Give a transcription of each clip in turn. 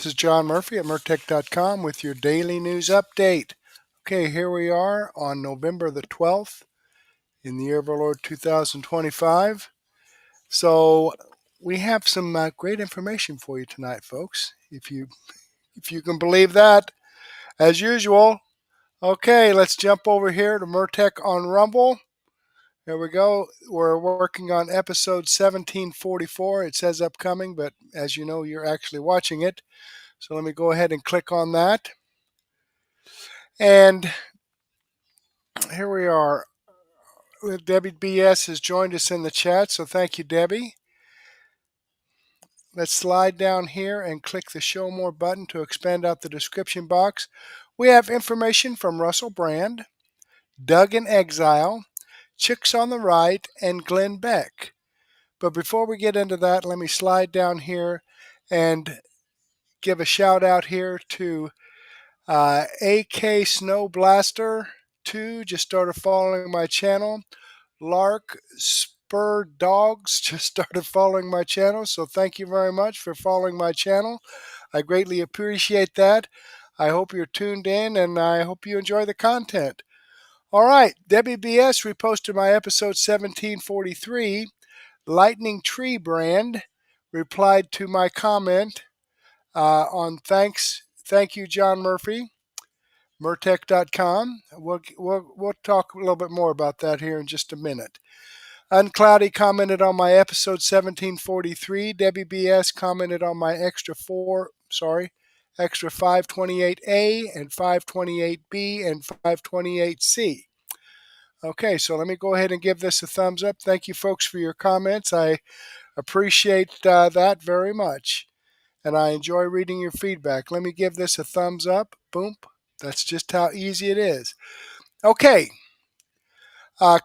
is John Murphy at Murtech.com with your daily news update. Okay, here we are on November the 12th in the year of our Lord 2025. So we have some great information for you tonight, folks, if you can believe that, as usual. Okay, let's jump over here to Murtech on Rumble. There we go. We're working on episode 1744. It says upcoming, but as you know, you're actually watching it. So let me go ahead and click on that. And here we are. Debbie BS has joined us in the chat, so thank you, Debbie. Let's slide down here and click the Show More button to expand out the description box. We have information from Russell Brand, Doug in Exile, Chicks on the Right, and Glenn Beck. But before we get into that, let me slide down here and give a shout out here to AK Snow Blaster 2 just started following my channel. Lark Spur Dogs just started following my channel. So thank you very much for following my channel. I greatly appreciate that. I hope you're tuned in and I hope you enjoy the content. All right, Debbie BS reposted my episode 1743. Lightningtreeband replied to my comment on thank you, John Murphy, Murtech.com. We'll talk a little bit more about that here in just a minute. Uncloudy commented on my episode 1743. Debbie BS commented on my extra 528A and 528B and 528C. Okay, so let me go ahead and give this a thumbs up. Thank you, folks, for your comments. I appreciate that very much, and I enjoy reading your feedback. Let me give this a thumbs up. Boom. That's just how easy it is. Okay.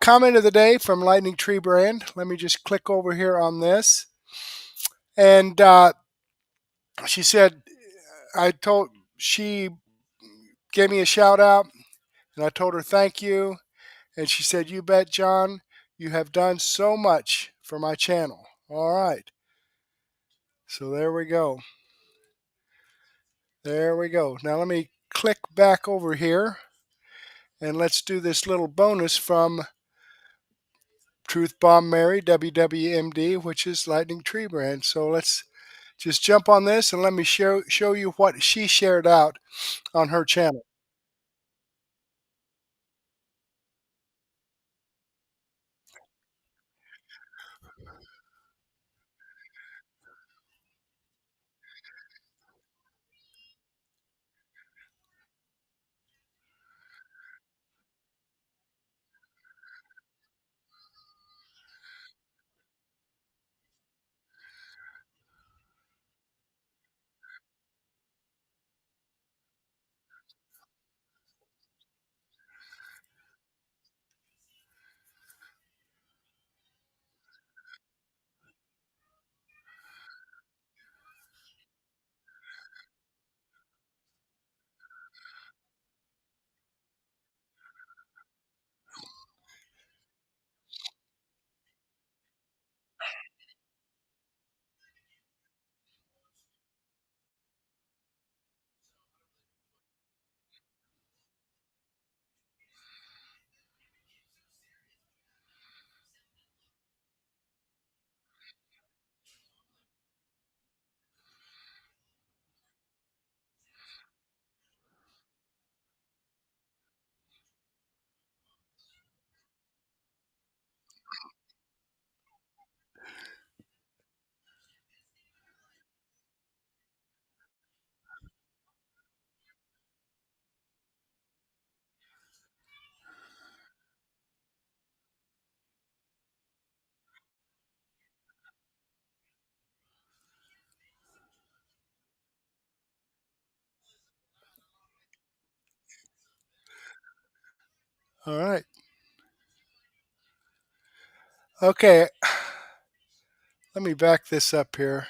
Comment of the day from Lightningtreeband. Let me just click over here on this. And she said, she gave me a shout out, and I told her thank you. And she said, "You bet, John, you have done so much for my channel." All right. So there we go. There we go. Now let me click back over here and let's do this little bonus from Truth Bomb Mary, WWMD, which is Lightningtreeband. So let's just jump on this and let me show you what she shared out on her channel. All right. Okay. Let me back this up here.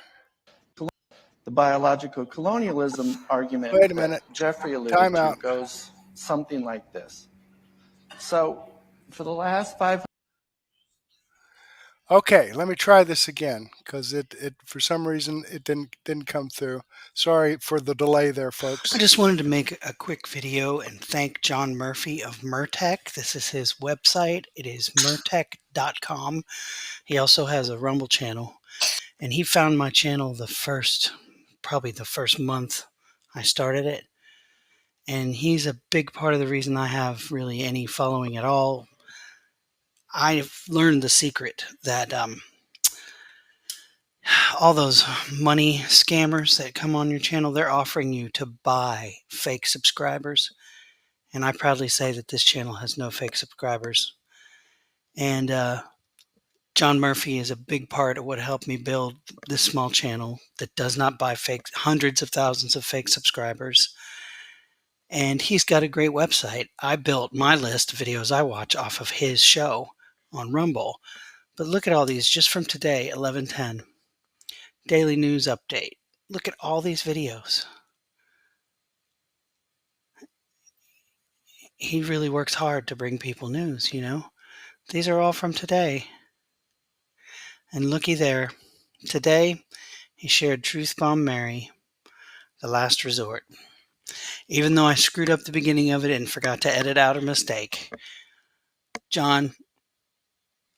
The biological colonialism argument Wait a minute. that Jeffrey alluded Time to out. goes something like this. So for the last 500 Okay, let me try this again because it for some reason it didn't come through. Sorry for the delay there, folks. I just wanted to make a quick video and thank John Murphy of Murtech. This is his website. It is murtech.com. He also has a Rumble channel, and he found my channel probably the first month I started it. And he's a big part of the reason I have really any following at all. I've learned the secret that all those money scammers that come on your channel, they're offering you to buy fake subscribers. And I proudly say that this channel has no fake subscribers. And John Murphy is a big part of what helped me build this small channel that does not buy hundreds of thousands of fake subscribers. And he's got a great website. I built my list of videos I watch off of his show on Rumble. But look at all these just from today, 11/10. Daily news update. Look at all these videos. He really works hard to bring people news, you know. These are all from today. And looky there. Today, he shared Truth Bomb Mary, The Last Resort. Even though I screwed up the beginning of it and forgot to edit out a mistake. John,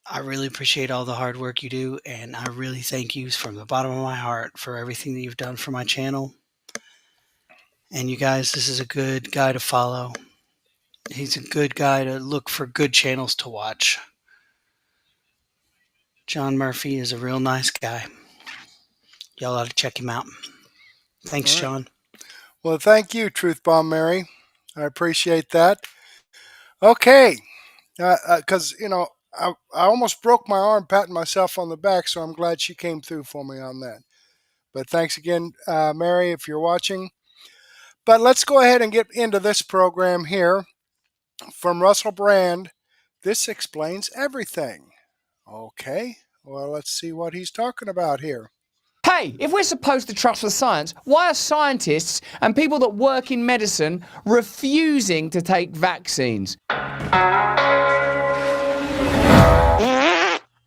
I really appreciate all the hard work you do, and I really thank you from the bottom of my heart for everything that you've done for my channel. And you guys, this is a good guy to follow. He's a good guy to look for good channels to watch. John Murphy is a real nice guy. Y'all ought to check him out. Thanks, John. Well, thank you, Truth Bomb Mary. I appreciate that. Okay, because, I almost broke my arm patting myself on the back, so I'm glad she came through for me on that. But thanks again, Mary, if you're watching. But let's go ahead and get into this program here. From Russell Brand, this explains everything. Okay, well, let's see what he's talking about here. Hey, if we're supposed to trust the science, why are scientists and people that work in medicine refusing to take vaccines?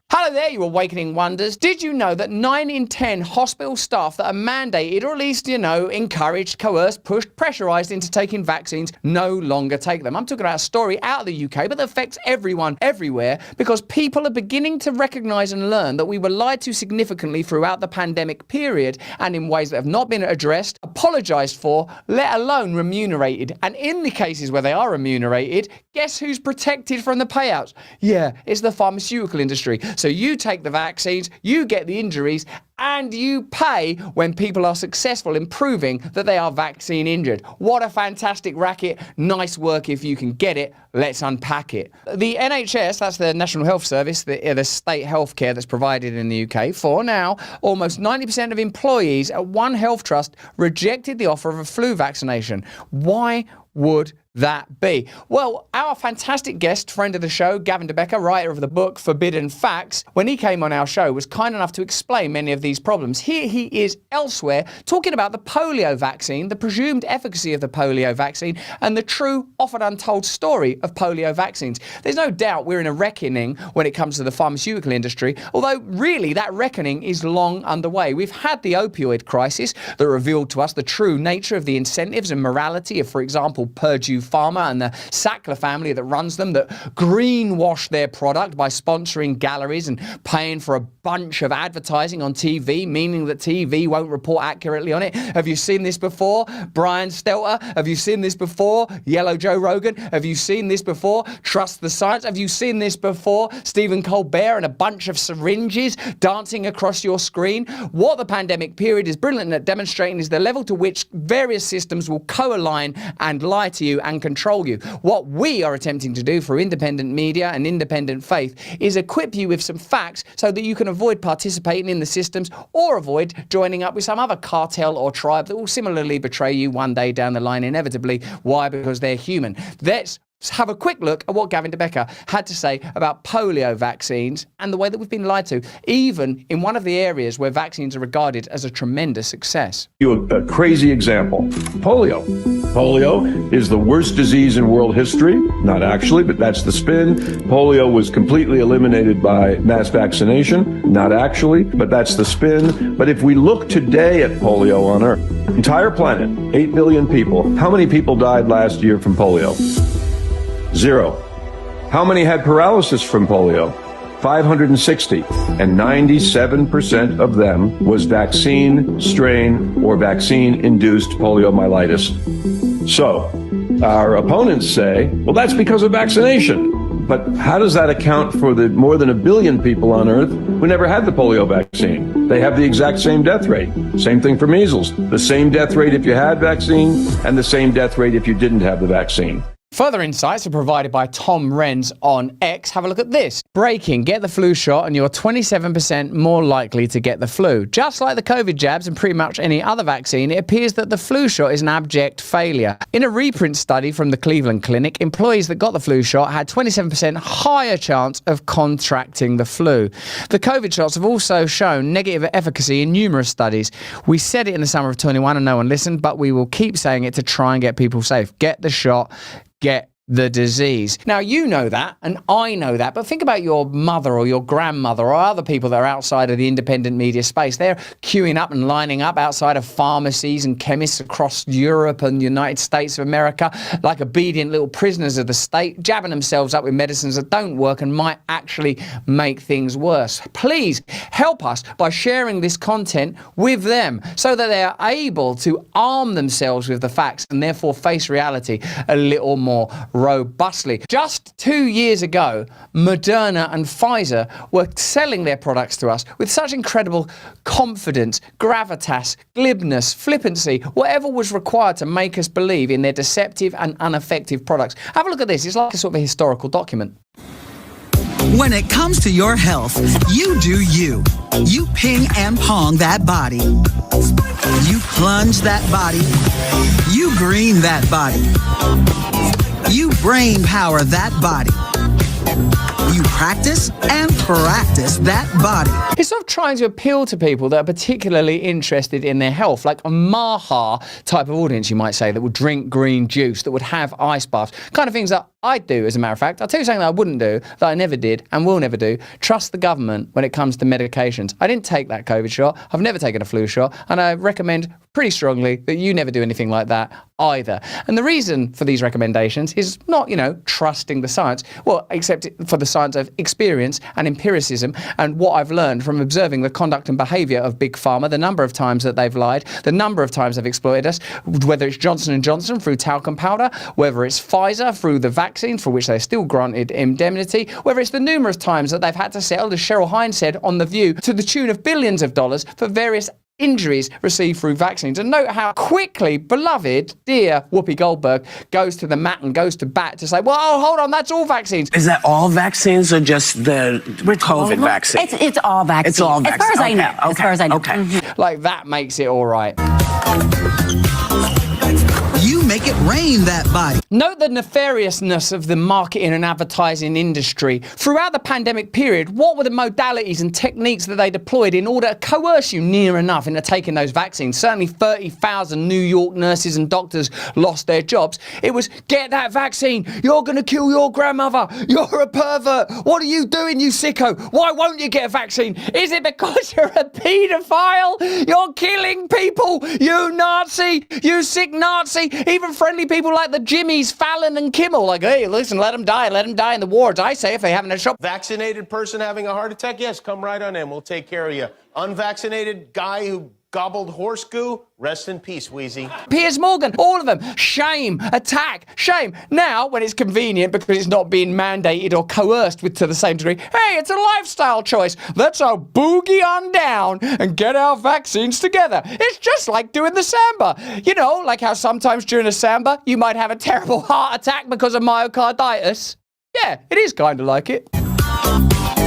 Hello there, you awakening wonders. Did you know that 9 in 10 hospital staff that are mandated, or at least, encouraged, coerced, pushed, pressurised into taking vaccines no longer take them? I'm talking about a story out of the UK, but that affects everyone, everywhere, because people are beginning to recognise and learn that we were lied to significantly throughout the pandemic period, and in ways that have not been addressed, apologised for, let alone remunerated. And in the cases where they are remunerated, guess who's protected from the payouts? Yeah, it's the pharmaceutical industry. So you take the vaccines, you get the injuries, and you pay when people are successful in proving that they are vaccine injured. What a fantastic racket. Nice work if you can get it. Let's unpack it. The NHS, that's the National Health Service, the state healthcare that's provided in the UK, for now, almost 90% of employees at one health trust rejected the offer of a flu vaccination. Why would that be? Well, our fantastic guest, friend of the show, Gavin DeBecker, writer of the book Forbidden Facts, when he came on our show, was kind enough to explain many of these problems. Here he is elsewhere talking about the polio vaccine, the presumed efficacy of the polio vaccine, and the true, often untold story of polio vaccines. There's no doubt we're in a reckoning when it comes to the pharmaceutical industry, although really that reckoning is long underway. We've had the opioid crisis that revealed to us the true nature of the incentives and morality of, for example, Purdue Pharma and the Sackler family that runs them, that greenwash their product by sponsoring galleries and paying for a bunch of advertising on TV, meaning that TV won't report accurately on it. Have you seen this before? Brian Stelter? Have you seen this before? Yellow Joe Rogan? Have you seen this before? Trust the Science? Have you seen this before? Stephen Colbert and a bunch of syringes dancing across your screen? What the pandemic period is brilliant at demonstrating is the level to which various systems will co-align and lie to you and control you. What we are attempting to do for independent media and independent faith is equip you with some facts so that you can avoid participating in the systems or avoid joining up with some other cartel or tribe that will similarly betray you one day down the line inevitably. Why? Because they're human. Let's Let's have a quick look at what Gavin de Becker had to say about polio vaccines and the way that we've been lied to, even in one of the areas where vaccines are regarded as a tremendous success. A crazy example. Polio. Polio is the worst disease in world history. Not actually, but that's the spin. Polio was completely eliminated by mass vaccination. Not actually, but that's the spin. But if we look today at polio on Earth, entire planet, 8 billion people, how many people died last year from polio? 0. How many had paralysis from polio? 560, and 97% of them was vaccine strain or vaccine-induced poliomyelitis. So, our opponents say, well, that's because of vaccination. But how does that account for the more than 1 billion people on Earth who never had the polio vaccine? They have the exact same death rate. Same thing for measles. The same death rate if you had vaccine, and the same death rate if you didn't have the vaccine. Further insights are provided by Tom Renz on X. Have a look at this. Breaking, get the flu shot and you're 27% more likely to get the flu. Just like the COVID jabs and pretty much any other vaccine, it appears that the flu shot is an abject failure. In a reprint study from the Cleveland Clinic, employees that got the flu shot had 27% higher chance of contracting the flu. The COVID shots have also shown negative efficacy in numerous studies. We said it in the summer of 21 and no one listened, but we will keep saying it to try and get people safe. Get the shot. Get the disease. Now, you know that, and I know that, but think about your mother or your grandmother or other people that are outside of the independent media space. They're queuing up and lining up outside of pharmacies and chemists across Europe and the United States of America like obedient little prisoners of the state, jabbing themselves up with medicines that don't work and might actually make things worse. Please help us by sharing this content with them so that they are able to arm themselves with the facts and therefore face reality a little more robustly. Just 2 years ago, Moderna and Pfizer were selling their products to us with such incredible confidence, gravitas, glibness, flippancy, whatever was required to make us believe in their deceptive and ineffective products. Have a look at this. It's like a sort of a historical document. When it comes to your health, you do you. You ping and pong that body. You plunge that body. You green that body. You brain power that body. You practice and practice that body. It's sort of trying to appeal to people that are particularly interested in their health, like a Maha type of audience, you might say, that would drink green juice, that would have ice baths, kind of things that I'd do, as a matter of fact. I'll tell you something that I wouldn't do, that I never did and will never do. Trust the government when it comes to medications. I didn't take that COVID shot. I've never taken a flu shot. And I recommend pretty strongly that you never do anything like that either. And the reason for these recommendations is not, trusting the science, well, except for the science of experience and empiricism and what I've learned from observing the conduct and behaviour of Big Pharma, the number of times that they've lied, the number of times they've exploited us, whether it's Johnson & Johnson through talcum powder, whether it's Pfizer through the vaccine for which they're still granted indemnity, whether it's the numerous times that they've had to settle, as Cheryl Hines said on The View, to the tune of billions of dollars for various injuries received through vaccines. And note how quickly beloved, dear Whoopi Goldberg goes to the mat and goes to bat to say, well, hold on, that's all vaccines. Is that all vaccines or just the COVID vaccine? It's all vaccines. It's all vaccines. As far as I know. Okay. As far as I know. Okay. Mm-hmm. Like, that makes it all right. You make it rain that body. Note the nefariousness of the marketing and advertising industry. Throughout the pandemic period, what were the modalities and techniques that they deployed in order to coerce you near enough into taking those vaccines? Certainly 30,000 New York nurses and doctors lost their jobs. It was, get that vaccine. You're going to kill your grandmother. You're a pervert. What are you doing, you sicko? Why won't you get a vaccine? Is it because you're a paedophile? You're killing people. You Nazi. You sick Nazi. Even friendly people like the Jimmys, Fallon and Kimmel, like, hey, listen, let them die in the wards. I say if they haven't a shot. Vaccinated person having a heart attack, yes, come right on in. We'll take care of you. Unvaccinated guy who gobbled horse goo, rest in peace, Wheezy. Piers Morgan, all of them. Shame, attack, shame. Now, when it's convenient because it's not being mandated or coerced to the same degree, hey, it's a lifestyle choice. Let's all boogie on down and get our vaccines together. It's just like doing the samba. Like how sometimes during a samba, you might have a terrible heart attack because of myocarditis. Yeah, it is kind of like it.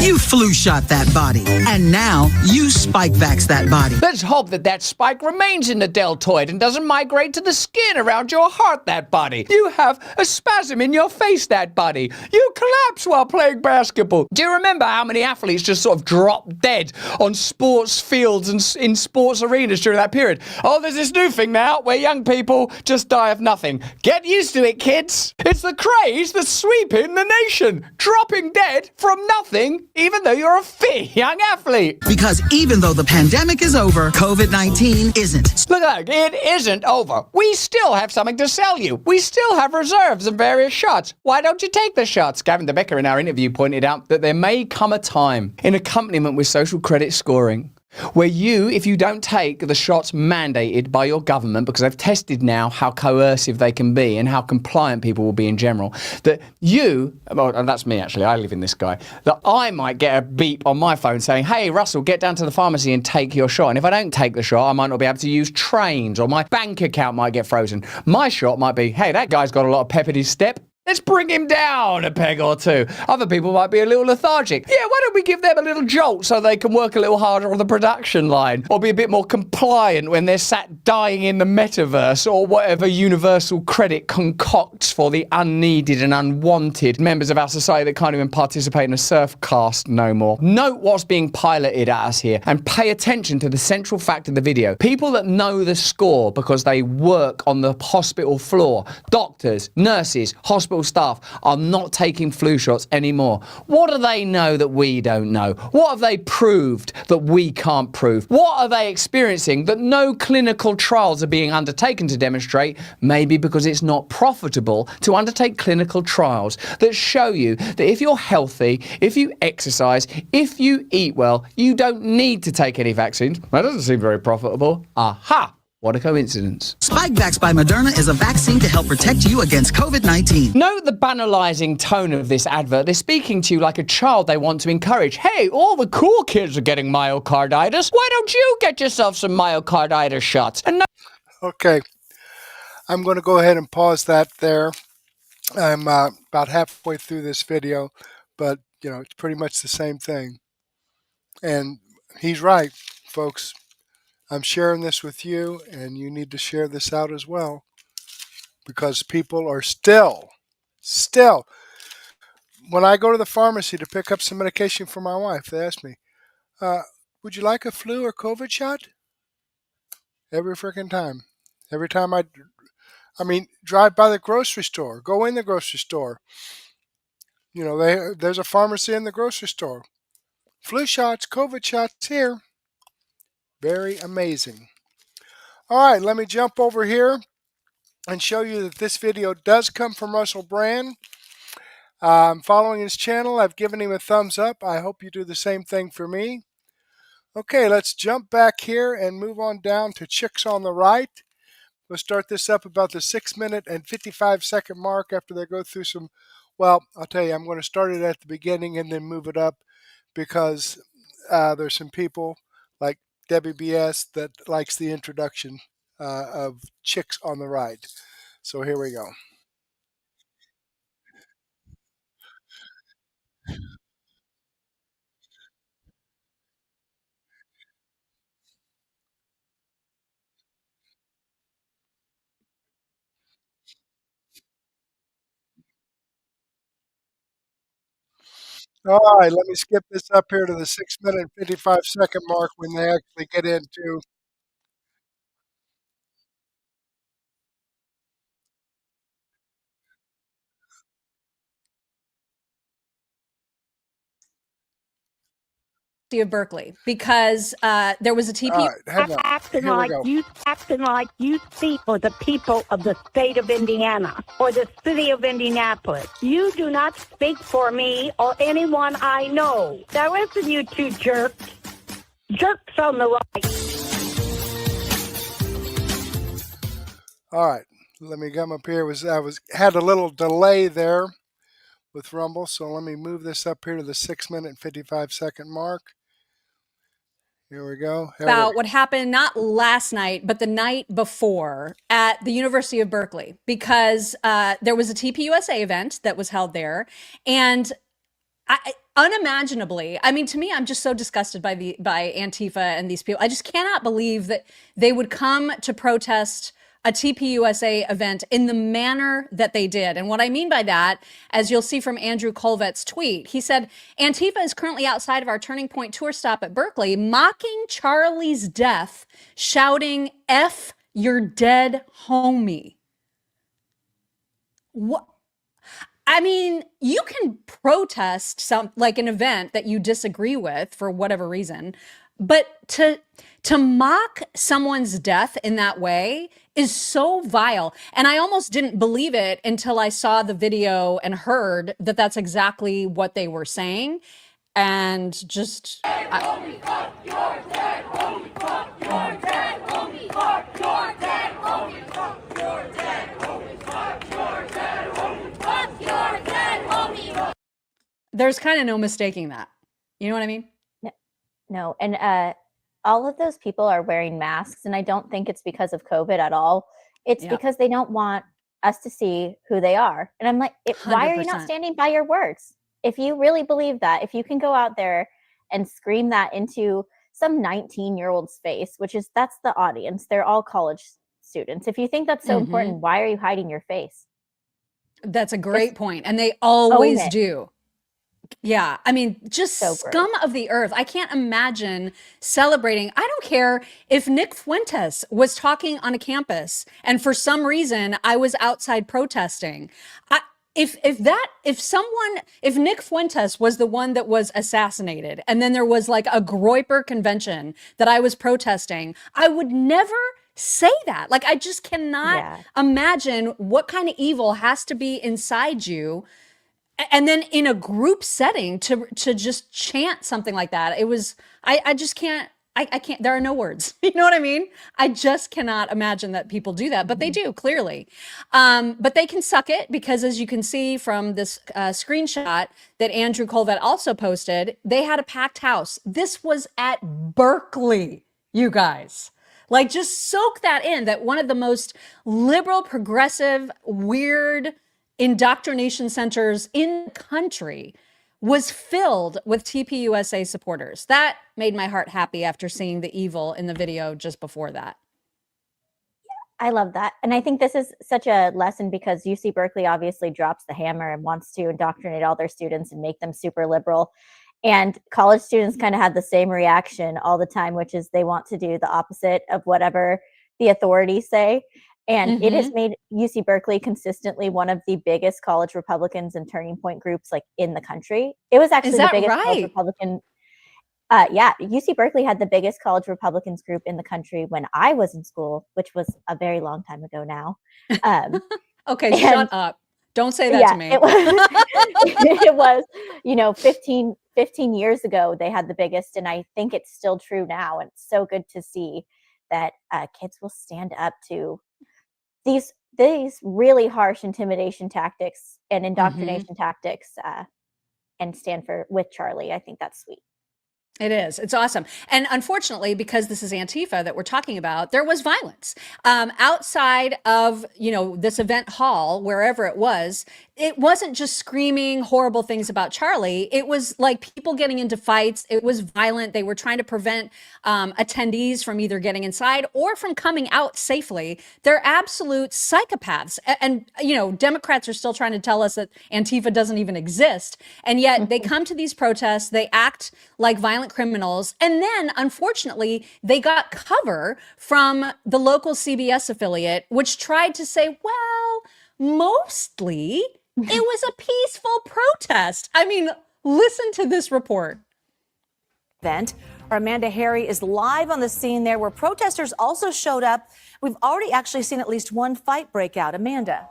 You flu shot that body, and now you spike vax that body. Let's hope that that spike remains in the deltoid and doesn't migrate to the skin around your heart, that buddy. You have a spasm in your face, that buddy. You collapse while playing basketball. Do you remember how many athletes just sort of dropped dead on sports fields and in sports arenas during that period? Oh, there's this new thing now where young people just die of nothing. Get used to it, kids. It's the craze that's sweeping the nation. Dropping dead from nothing, even though you're a fit young athlete. Because even though the pandemic is over, COVID-19 isn't. Look, it isn't over. We still have something to sell you. We still have reserves and various shots. Why don't you take the shots? Gavin de Becker in our interview pointed out that there may come a time in accompaniment with social credit scoring where you, if you don't take the shots mandated by your government, because they've tested now how coercive they can be and how compliant people will be in general, that you, well, and that's me actually, I live in this guy, that I might get a beep on my phone saying, hey, Russell, get down to the pharmacy and take your shot. And if I don't take the shot, I might not be able to use trains, or my bank account might get frozen. My shot might be, hey, that guy's got a lot of pep in his step. Let's bring him down a peg or two. Other people might be a little lethargic. Yeah, why don't we give them a little jolt so they can work a little harder on the production line, or be a bit more compliant when they're sat dying in the metaverse, or whatever universal credit concocts for the unneeded and unwanted members of our society that can't even participate in a surfcast no more. Note what's being piloted at us here, and pay attention to the central fact of the video. People that know the score because they work on the hospital floor, doctors, nurses, hospital staff, are not taking flu shots anymore. What do they know that we don't know? What have they proved that we can't prove? What are they experiencing that no clinical trials are being undertaken to demonstrate? Maybe because it's not profitable to undertake clinical trials that show you that if you're healthy, if you exercise, if you eat well, you don't need to take any vaccines. That doesn't seem very profitable. Aha! What a coincidence. Spikevax by Moderna is a vaccine to help protect you against COVID-19. Note the banalizing tone of this advert. They're speaking to you like a child they want to encourage. Hey, all the cool kids are getting myocarditis. Why don't you get yourself some myocarditis shots? And Okay, I'm going to go ahead and pause that there. I'm about halfway through this video, but, you know, it's pretty much the same thing. And he's right, folks. I'm sharing this with you, and you need to share this out as well, because people are still, when I go to the pharmacy to pick up some medication for my wife, they ask me, would you like a flu or COVID shot? Every freaking time. Every time I mean, drive by the grocery store, go in the grocery store. You know, there's a pharmacy in the grocery store. Flu shots, COVID shots here. Very amazing. All right, let me jump over here and show you that this video does come from Russell Brand. I'm following his channel. I've given him a thumbs up. I hope you do the same thing for me. Okay, let's jump back here and move on down to Chicks on the Right. We'll start this up about the 6-minute and 55-second mark after they go through some, well, I'll tell you, I'm going to start it at the beginning and then move it up, because there's some people like Debbie BS that likes the introduction of Chicks on the Right. So here we go. All right, let me skip this up here to the 6-minute and 55-second mark when they actually get into. of Berkeley, because there was a TP. All right, hang on. Acting Here we like go. you speak for the people of the state of Indiana or the city of Indianapolis. You do not speak for me or anyone I know. Now listen, you two jerks. Jerks on the right. All right, let me come up here. Had a little delay there with Rumble, so let me move this up here to the 6-minute and 55-second mark. Here we go. About what happened not last night, but the night before at the University of Berkeley, because there was a TPUSA event that was held there, and unimaginably. I mean, to me, I'm just so disgusted by Antifa and these people. I just cannot believe that they would come to protest a TPUSA event in the manner that they did. And what I mean by that, as you'll see from Andrew Colvett's tweet, he said, Antifa is currently outside of our Turning Point tour stop at Berkeley, mocking Charlie's death, shouting, F your dead homie. What? I mean, you can protest like an event that you disagree with for whatever reason, but to mock someone's death in that way is so vile. And I almost didn't believe it until I saw the video and heard that that's exactly what they were saying. And just... There's kind of no mistaking that. You know what I mean? No. And all of those people are wearing masks, and I don't think it's because of COVID at all. It's because they don't want us to see who they are. And I'm like, why are you not standing by your words? If you really believe that, if you can go out there and scream that into some 19-year-old's face, that's the audience. They're all college students. If you think that's so important, why are you hiding your face? That's a great point. And they always do. Yeah, I mean, just so scum of the earth. I can't imagine celebrating. I don't care if Nick Fuentes was talking on a campus and for some reason I was outside protesting. If Nick Fuentes was the one that was assassinated and then there was like a Groyper convention that I was protesting, I would never say that. Like, I just cannot imagine what kind of evil has to be inside you. And then in a group setting to just chant something like that, I just can't, I can't, there are no words. You know what I mean? I just cannot imagine that people do that, but they do, clearly. But they can suck it because, as you can see from this screenshot that Andrew Colvett also posted, they had a packed house. This was at Berkeley, you guys. Like, just soak that in, that one of the most liberal, progressive, weird indoctrination centers in the country was filled with TPUSA supporters. That made my heart happy after seeing the evil in the video just before that. I love that. And I think this is such a lesson because UC Berkeley obviously drops the hammer and wants to indoctrinate all their students and make them super liberal. And college students kind of had the same reaction all the time, which is they want to do the opposite of whatever the authorities say. And it has made UC Berkeley consistently one of the biggest college Republicans and Turning Point groups like in the country. It was actually the biggest college Republican. UC Berkeley had the biggest college Republicans group in the country when I was in school, which was a very long time ago now. Okay, shut up. Don't say that to me. It was, 15 years ago, they had the biggest, and I think it's still true now. And it's so good to see that kids will stand up to these really harsh intimidation tactics and indoctrination tactics and stand with Charlie. I think that's sweet. It is. It's awesome. And unfortunately, because this is Antifa that we're talking about, there was violence outside of, this event hall, wherever it was. It wasn't just screaming horrible things about Charlie. It was like people getting into fights. It was violent. They were trying to prevent attendees from either getting inside or from coming out safely. They're absolute psychopaths. And, Democrats are still trying to tell us that Antifa doesn't even exist. And yet they come to these protests, they act like violent criminals. And then, unfortunately, they got cover from the local CBS affiliate, which tried to say, well, mostly it was a peaceful protest. I mean, listen to this report. Event. Our Amanda Harry is live on the scene there where protesters also showed up. We've already actually seen at least one fight break out. Amanda.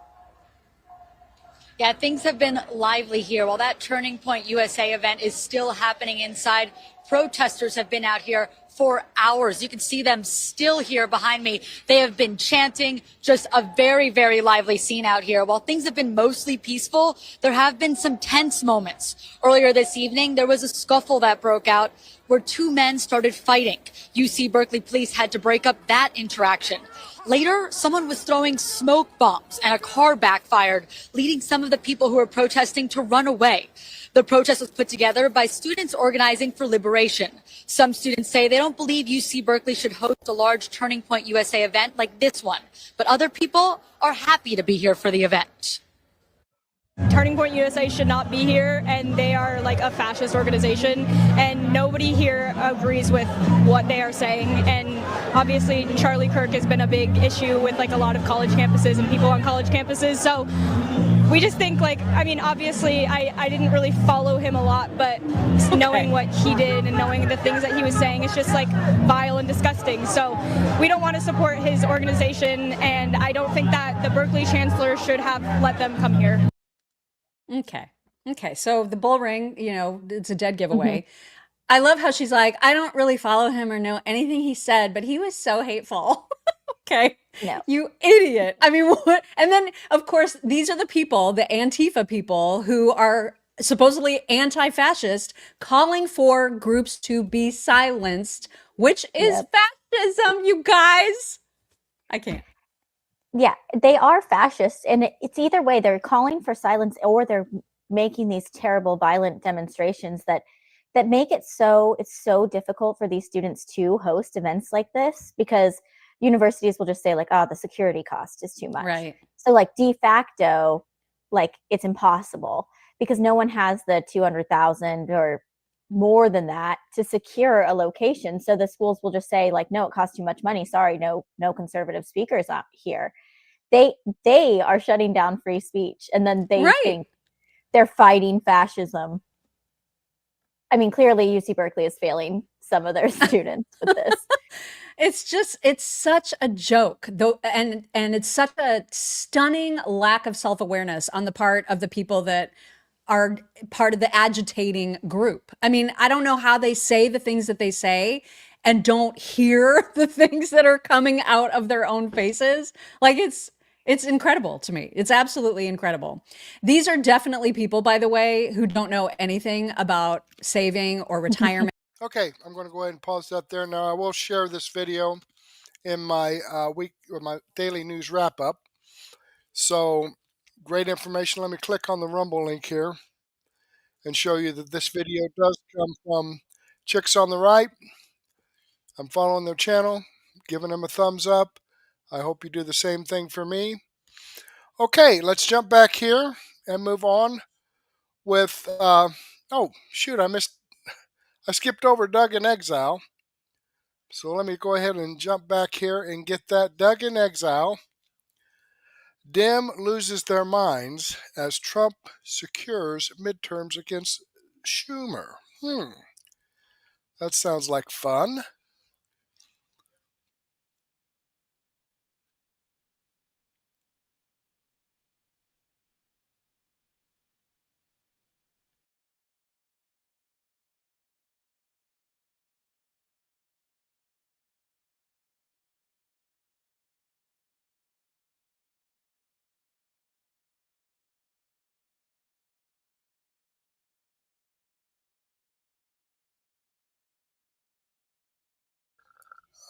Yeah, things have been lively here. While that Turning Point USA event is still happening inside, protesters have been out here for hours. You can see them still here behind me. They have been chanting, just a very, very lively scene out here. While things have been mostly peaceful, there have been some tense moments. Earlier this evening, there was a scuffle that broke out where two men started fighting. UC Berkeley police had to break up that interaction. Later, someone was throwing smoke bombs and a car backfired, leading some of the people who were protesting to run away. The protest was put together by students organizing for liberation. Some students say they don't believe UC Berkeley should host a large Turning Point USA event like this one, but other people are happy to be here for the event. Turning Point USA should not be here, and they are like a fascist organization, and nobody here agrees with what they are saying. And obviously Charlie Kirk has been a big issue with like a lot of college campuses and people on college campuses. So we just think like, I mean, obviously I didn't really follow him a lot, but knowing what he did and knowing the things that he was saying, it's just like vile and disgusting. So we don't want to support his organization, and I don't think that the Berkeley chancellor should have let them come here. Okay. So the bull ring, you know, it's a dead giveaway. I love how she's like, I don't really follow him or know anything he said, but he was so hateful. Okay. No. You idiot. I mean, what? And then, of course, these are the people, the Antifa people, who are supposedly anti-fascist, calling for groups to be silenced, which is fascism, you guys. I can't. Yeah, they are fascists, and it's either way. They're calling for silence, or they're making these terrible, violent demonstrations that make it so it's so difficult for these students to host events like this, because universities will just say like, oh, the security cost is too much. Right. So like de facto, like it's impossible because no one has the 200,000 or more than that to secure a location. So the schools will just say like, no, it costs too much money. Sorry, no conservative speakers out here. They are shutting down free speech, and then they think they're fighting fascism. I mean, clearly UC Berkeley is failing some of their students with this. It's such a joke, though, and it's such a stunning lack of self-awareness on the part of the people that are part of the agitating group. I mean, I don't know how they say the things that they say and don't hear the things that are coming out of their own faces. Like it's incredible to me. It's absolutely incredible. These are definitely people, by the way, who don't know anything about saving or retirement. Okay, I'm going to go ahead and pause that there. Now I will share this video in my my daily news wrap up. So great information. Let me click on the Rumble link here and show you that this video does come from Chicks on the Right. I'm following their channel, giving them a thumbs up. I hope you do the same thing for me. Okay, let's jump back here and move on with, oh, shoot, I skipped over Doug in Exile. So let me go ahead and jump back here and get that. Doug in Exile. Dem loses their minds as Trump secures midterms against Schumer. That sounds like fun.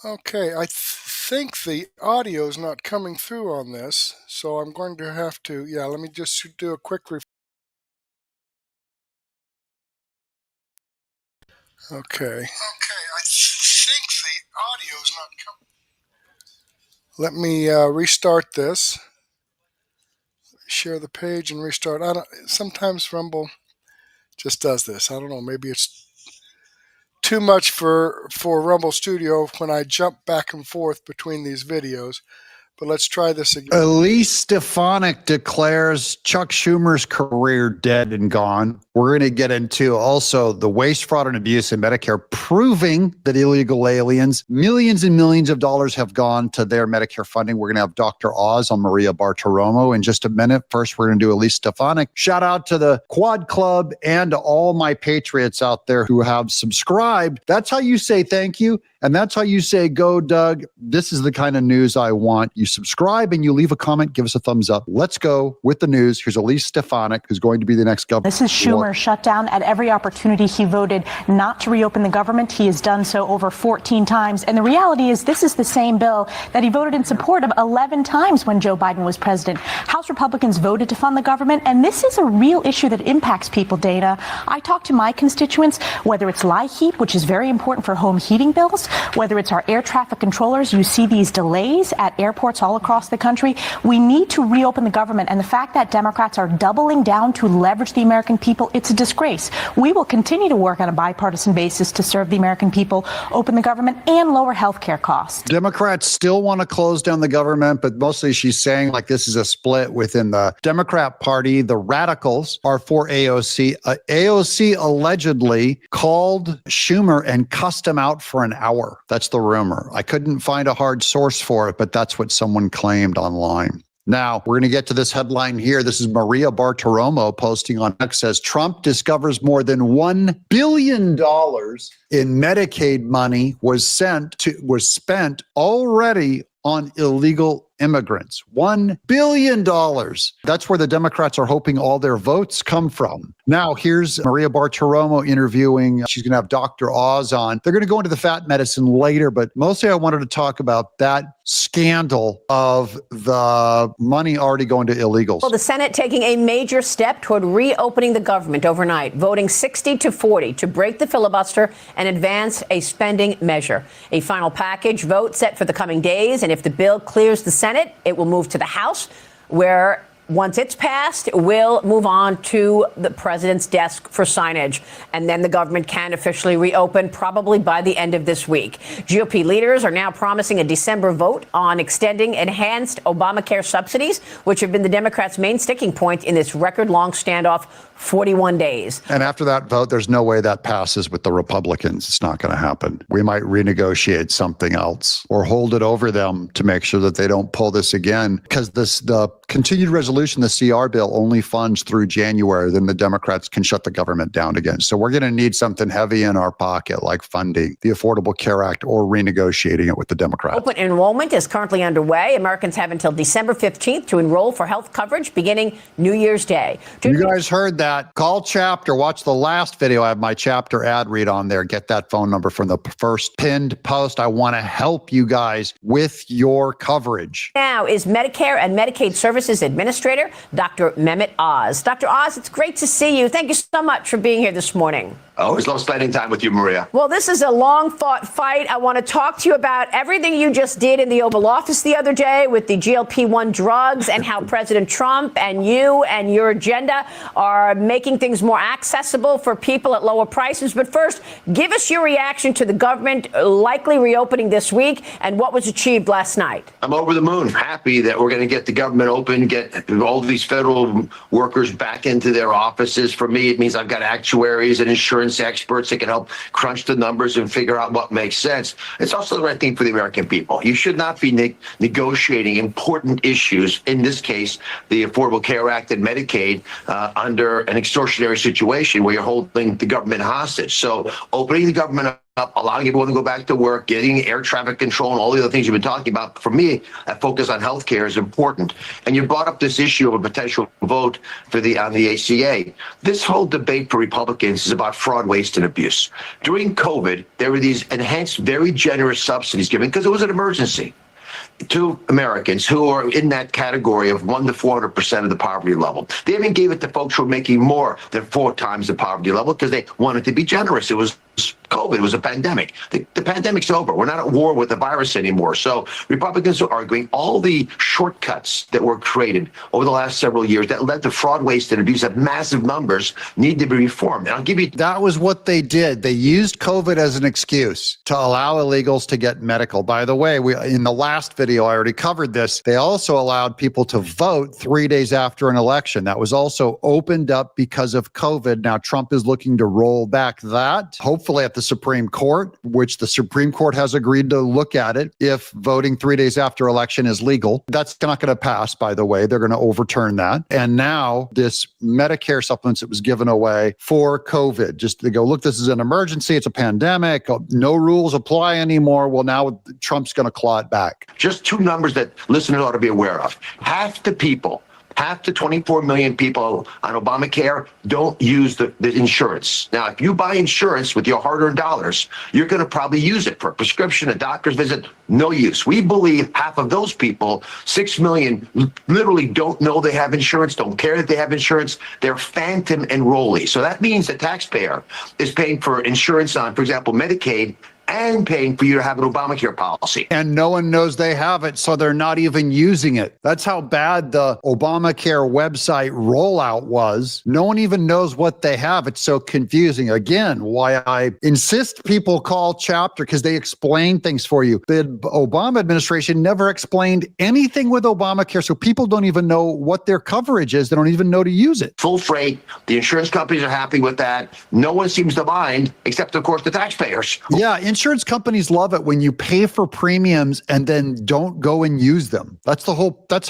Okay, I think the audio is not coming through on this, so I'm going to have to, let me just do a quick Okay, I think the audio is not coming. Let me restart this. Share the page and restart. Sometimes Rumble just does this. I don't know, maybe it's too much for Rumble Studio when I jump back and forth between these videos. But let's try this again. Elise Stefanik declares Chuck Schumer's career dead and gone. We're going to get into also the waste, fraud, and abuse in Medicare, proving that illegal aliens, millions and millions of dollars have gone to their Medicare funding. We're going to have Dr. Oz on Maria Bartiromo in just a minute. First, we're going to do Elise Stefanik. Shout out to the Quad Club and all my patriots out there who have subscribed. That's how you say thank you. And that's how you say, go, Doug. This is the kind of news I want. You subscribe and you leave a comment, give us a thumbs up. Let's go with the news. Here's Elise Stefanik, who's going to be the next governor. This is Schumer shut down at every opportunity he voted not to reopen the government. He has done so over 14 times. And the reality is this is the same bill that he voted in support of 11 times when Joe Biden was president. How House Republicans voted to fund the government, and this is a real issue that impacts people, Dana. I talk to my constituents, whether it's LIHEAP, which is very important for home heating bills, whether it's our air traffic controllers. You see these delays at airports all across the country. We need to reopen the government, and the fact that Democrats are doubling down to leverage the American people, it's a disgrace. We will continue to work on a bipartisan basis to serve the American people, open the government, and lower health care costs. Democrats still want to close down the government, but mostly she's saying like this is a split within the Democrat Party. The radicals are for AOC. AOC allegedly called Schumer and cussed him out for an hour. That's the rumor. I couldn't find a hard source for it, but that's what someone claimed online. Now, we're going to get to this headline here. This is Maria Bartiromo posting on X, says Trump discovers more than $1 billion in Medicaid money was spent already on illegal immigrants. $1 billion. That's where the Democrats are hoping all their votes come from. Now, here's Maria Bartiromo interviewing. She's going to have Dr. Oz on. They're going to go into the fat medicine later, but mostly I wanted to talk about that scandal of the money already going to illegals. Well, the Senate taking a major step toward reopening the government overnight, voting 60-40 to break the filibuster and advance a spending measure. A final package vote set for the coming days, and if the bill clears the Senate, it will move to the House, where once it's passed, we'll move on to the president's desk for signage. And then the government can officially reopen probably by the end of this week. GOP leaders are now promising a December vote on extending enhanced Obamacare subsidies, which have been the Democrats' main sticking point in this record-long standoff, 41 days. And after that vote, there's no way that passes with the Republicans. It's not going to happen. We might renegotiate something else or hold it over them to make sure that they don't pull this again, because the continued resolution, the CR bill, only funds through January. Then the Democrats can shut the government down again. So we're going to need something heavy in our pocket, like funding the Affordable Care Act or renegotiating it with the Democrats. Open enrollment is currently underway. Americans have until December 15th to enroll for health coverage beginning New Year's Day. You guys heard that. Call Chapter. Watch the last video. I have my Chapter ad read on there. Get that phone number from the first pinned post. I want to help you guys with your coverage. Now is Medicare and Medicaid Services Administrator, Dr. Mehmet Oz. Dr. Oz, it's great to see you. Thank you so much for being here this morning. I always love spending time with you, Maria. Well, this is a long-fought fight. I want to talk to you about everything you just did in the Oval Office the other day with the GLP-1 drugs and how President Trump and you and your agenda are making things more accessible for people at lower prices. But first, give us your reaction to the government likely reopening this week and what was achieved last night. I'm over the moon, happy that we're going to get the government open, get all these federal workers back into their offices. For me, it means I've got actuaries and insurance experts that can help crunch the numbers and figure out what makes sense. It's also the right thing for the American people. You should not be negotiating important issues, in this case, the Affordable Care Act and Medicaid, under an extortionary situation where you're holding the government hostage. So opening the government up, allowing everyone to go back to work, getting air traffic control and all the other things you've been talking about. For me, that focus on health care is important. And you brought up this issue of a potential vote for on the ACA. This whole debate for Republicans is about fraud, waste, and abuse. During COVID, there were these enhanced, very generous subsidies given because it was an emergency to Americans who are in that category of 1 to 400% of the poverty level. They even gave it to folks who are making more than 4 times the poverty level because they wanted to be generous. It was COVID. It was a pandemic. The pandemic's over. We're not at war with the virus anymore. So Republicans are arguing all the shortcuts that were created over the last several years that led to fraud, waste, and abuse at massive numbers need to be reformed. And I'll give you... That was what they did. They used COVID as an excuse to allow illegals to get medical. By the way, in the last video, I already covered this. They also allowed people to vote 3 days after an election. That was also opened up because of COVID. Now, Trump is looking to roll back that, hopefully at the Supreme Court, which the Supreme Court has agreed to look at it if voting 3 days after election is legal. That's not going to pass, by the way. They're going to overturn that. And now this Medicare supplements that was given away for COVID, just to go, look, this is an emergency. It's a pandemic. No rules apply anymore. Well, now Trump's going to claw it back. Just 2 numbers that listeners ought to be aware of. Half the people half the 24 million people on Obamacare don't use the insurance. Now, if you buy insurance with your hard-earned dollars, you're going to probably use it for a prescription, a doctor's visit, no use. We believe half of those people, 6 million, literally don't know they have insurance, don't care that they have insurance. They're phantom enrollees. So that means the taxpayer is paying for insurance on, for example, Medicaid, and paying for you to have an Obamacare policy. And no one knows they have it, so they're not even using it. That's how bad the Obamacare website rollout was. No one even knows what they have. It's so confusing. Again, why I insist people call Chapter, because they explain things for you. The Obama administration never explained anything with Obamacare, so people don't even know what their coverage is. They don't even know to use it. Full freight. The insurance companies are happy with that. No one seems to mind, except, of course, the taxpayers. Yeah, insurance companies love it when you pay for premiums and then don't go and use them. That's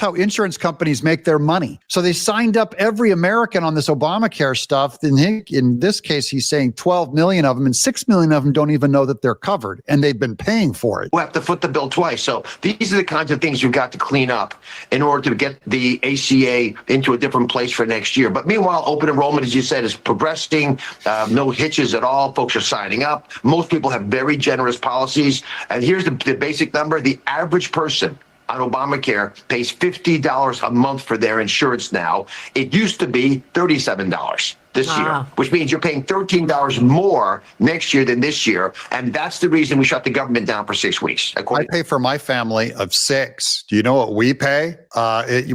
how insurance companies make their money. So they signed up every American on this Obamacare stuff. In this case, he's saying 12 million of them, and 6 million of them don't even know that they're covered, and they've been paying for it. We'll have to foot the bill twice. So these are the kinds of things you've got to clean up in order to get the ACA into a different place for next year. But meanwhile, open enrollment, as you said, is progressing. No hitches at all. Folks are signing up. Most people have very generous policies. And here's the basic number. The average person on Obamacare pays $50 a month for their insurance now. It used to be $37 this year, which means you're paying $13 more next year than this year. And that's the reason we shut the government down for 6 weeks. I pay for my family of 6. Do you know what we pay?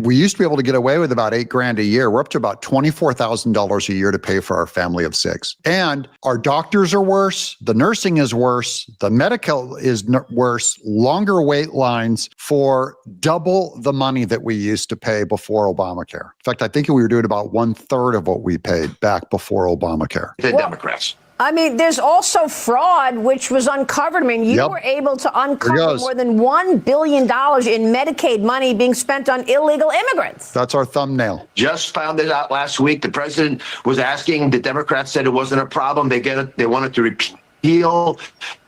We used to be able to get away with about $8,000 a year. We're up to about $24,000 a year to pay for our family of 6. And our doctors are worse. The nursing is worse. The medical is worse. Longer wait lines for double the money that we used to pay before Obamacare. In fact, I think we were doing about 1/3 of what we paid back before Obamacare. The Democrats. I mean, there's also fraud, which was uncovered. I mean, you were able to uncover more than $1 billion in Medicaid money being spent on illegal immigrants. That's our thumbnail. Just found it out last week. The president was asking. The Democrats said it wasn't a problem. They wanted to repeal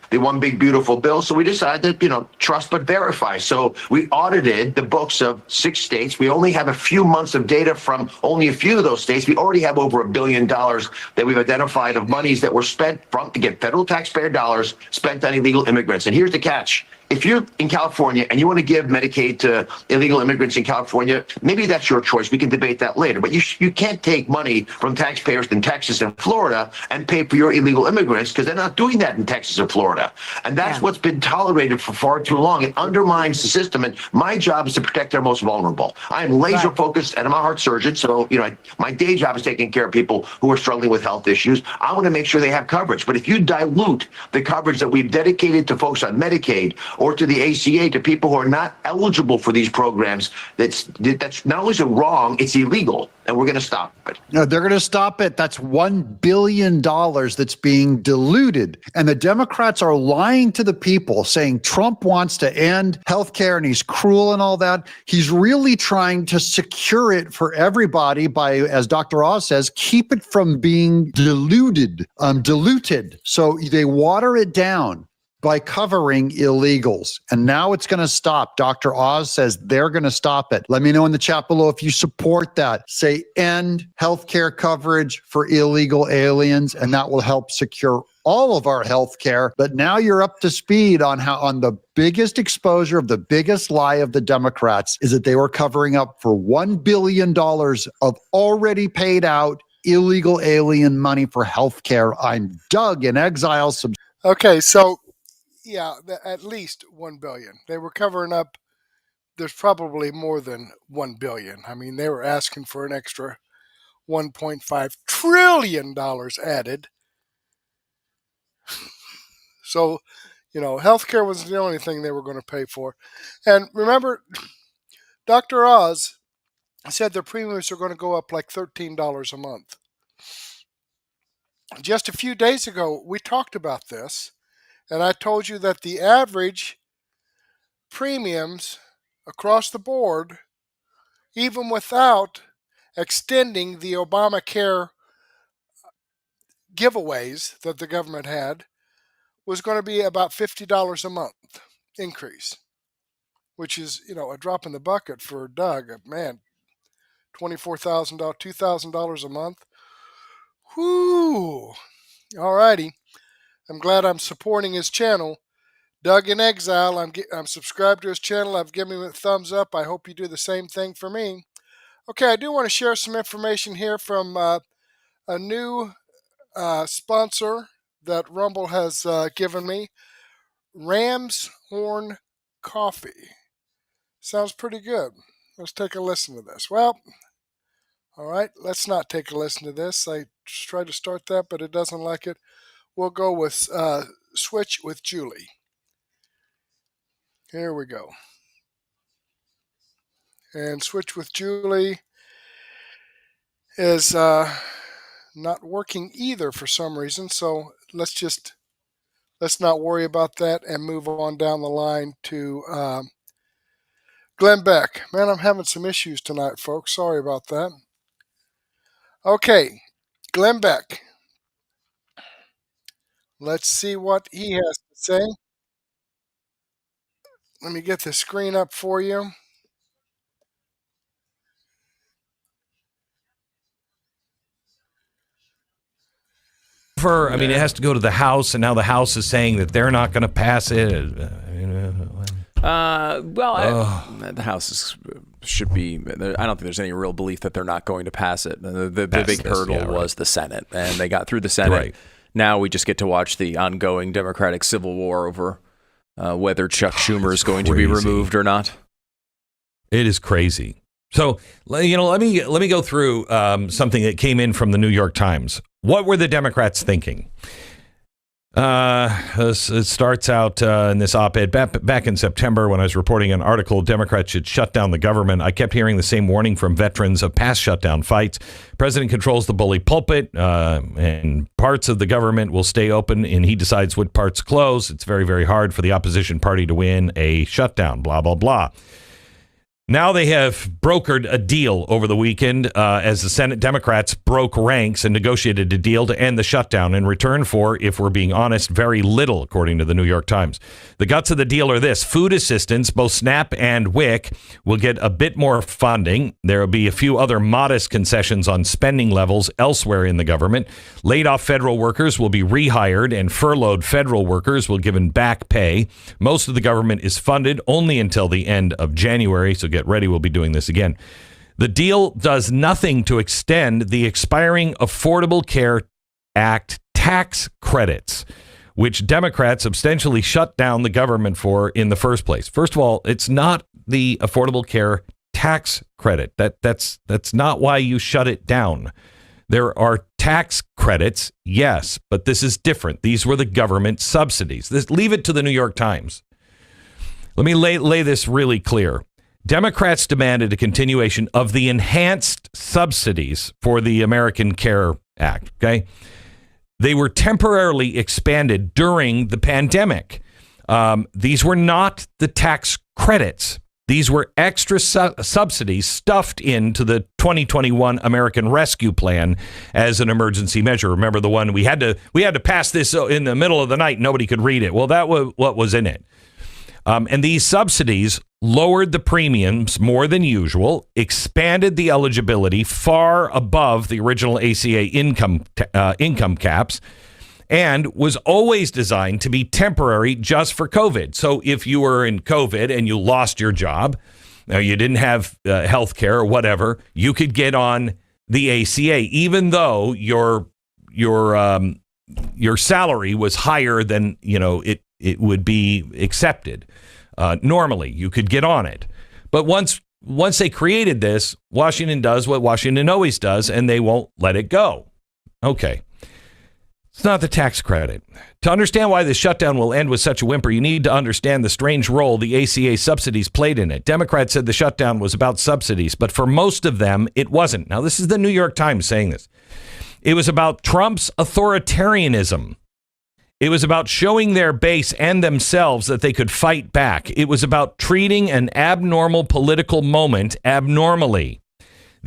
the one big beautiful bill. So we decided to, trust but verify. So we audited the books of 6 states. We only have a few months of data from only a few of those states. We already have over $1 billion that we've identified of monies that were spent to get federal taxpayer dollars spent on illegal immigrants. And here's the catch. If you're in California and you want to give Medicaid to illegal immigrants in California, maybe that's your choice. We can debate that later. But you can't take money from taxpayers in Texas and Florida and pay for your illegal immigrants, because they're not doing that in Texas or Florida. And that's what's been tolerated for far too long. It undermines the system. And my job is to protect our most vulnerable. I'm laser focused, and I'm a heart surgeon. So, my day job is taking care of people who are struggling with health issues. I want to make sure they have coverage. But if you dilute the coverage that we've dedicated to folks on Medicaid or to the ACA, to people who are not eligible for these programs, that's not only wrong, it's illegal, and we're going to stop it. No, they're going to stop it. That's $1 billion that's being diluted. And the Democrats are lying to the people, saying Trump wants to end healthcare and he's cruel and all that. He's really trying to secure it for everybody by, as Dr. Oz says, keep it from being diluted. So they water it down by covering illegals. And now it's going to stop. Dr. Oz says they're going to stop it. Let me know in the chat below if you support that. Say end healthcare coverage for illegal aliens, and that will help secure all of our healthcare. But now you're up to speed on the biggest exposure of the biggest lie of the Democrats is that they were covering up for $1 billion of already paid out illegal alien money for healthcare. I'm Doug in Exile. Okay, so yeah, at least 1 billion. They were covering up. There's probably more than 1 billion. I mean, they were asking for an extra $1.5 trillion added. So, healthcare was the only thing they were going to pay for. And remember, Dr. Oz said their premiums are going to go up like $13 a month. Just a few days ago, we talked about this. And I told you that the average premiums across the board, even without extending the Obamacare giveaways that the government had, was going to be about $50 a month increase, which is, a drop in the bucket for Doug. Man, $24,000, $2,000 a month. Whoo! All righty. I'm glad I'm supporting his channel. Doug in Exile, I'm subscribed to his channel. I've given him a thumbs up. I hope you do the same thing for me. Okay, I do want to share some information here from a new sponsor that Rumble has given me. Ram's Horn Coffee. Sounds pretty good. Let's take a listen to this. Well, all right, let's not take a listen to this. I tried to start that, but it doesn't like it. We'll go with Switch with Julie. Here we go. And Switch with Julie is not working either for some reason. So let's not worry about that and move on down the line to Glenn Beck. Man, I'm having some issues tonight, folks. Sorry about that. Okay, Glenn Beck. Let's see what he has to say. Let me get the screen up for you. I mean, it has to go to the House, and now the House is saying that they're not going to pass it. The House should be. I don't think there's any real belief that they're not going to pass it. The big hurdle was the Senate, and they got through the Senate. Right. Now we just get to watch the ongoing Democratic civil war over whether Chuck Schumer is going to be removed or not. It is crazy. So, let me go through something that came in from the New York Times. What were the Democrats thinking? It starts out in this op-ed back in September when I was reporting an article, Democrats should shut down the government. I kept hearing the same warning from veterans of past shutdown fights. President controls the bully pulpit, and parts of the government will stay open, and he decides what parts close. It's very, very hard for the opposition party to win a shutdown, blah, blah, blah. Now they have brokered a deal over the weekend as the Senate Democrats broke ranks and negotiated a deal to end the shutdown in return for, if we're being honest, very little, according to the New York Times. The guts of the deal are this. Food assistance, both SNAP and WIC, will get a bit more funding. There will be a few other modest concessions on spending levels elsewhere in the government. Laid off federal workers will be rehired, and furloughed federal workers will given back pay. Most of the government is funded only until the end of January, so get ready, we'll be doing this again. The deal does nothing to extend the expiring Affordable Care Act tax credits, which Democrats substantially shut down the government for in the first place. First of all, it's not the Affordable Care tax credit. That's not why you shut it down. There are tax credits, yes, but this is different. These were the government subsidies. Leave it to the New York Times. Let me lay this really clear. Democrats demanded a continuation of the enhanced subsidies for the American Care Act. Okay, they were temporarily expanded during the pandemic. These were not the tax credits. These were extra subsidies stuffed into the 2021 American Rescue Plan as an emergency measure. Remember the one we had to pass this in the middle of the night. Nobody could read it. Well, that was what was in it. And these subsidies lowered the premiums more than usual, expanded the eligibility far above the original ACA income caps, and was always designed to be temporary just for COVID. So if you were in COVID and you lost your job, you didn't have health care or whatever, you could get on the ACA, even though your salary was higher than it would be accepted. Normally, you could get on it. But once they created this, Washington does what Washington always does, and they won't let it go. Okay. It's not the tax credit. To understand why this shutdown will end with such a whimper, you need to understand the strange role the ACA subsidies played in it. Democrats said the shutdown was about subsidies, but for most of them, it wasn't. Now, this is the New York Times saying this. It was about Trump's authoritarianism. It was about showing their base and themselves that they could fight back. It was about treating an abnormal political moment abnormally.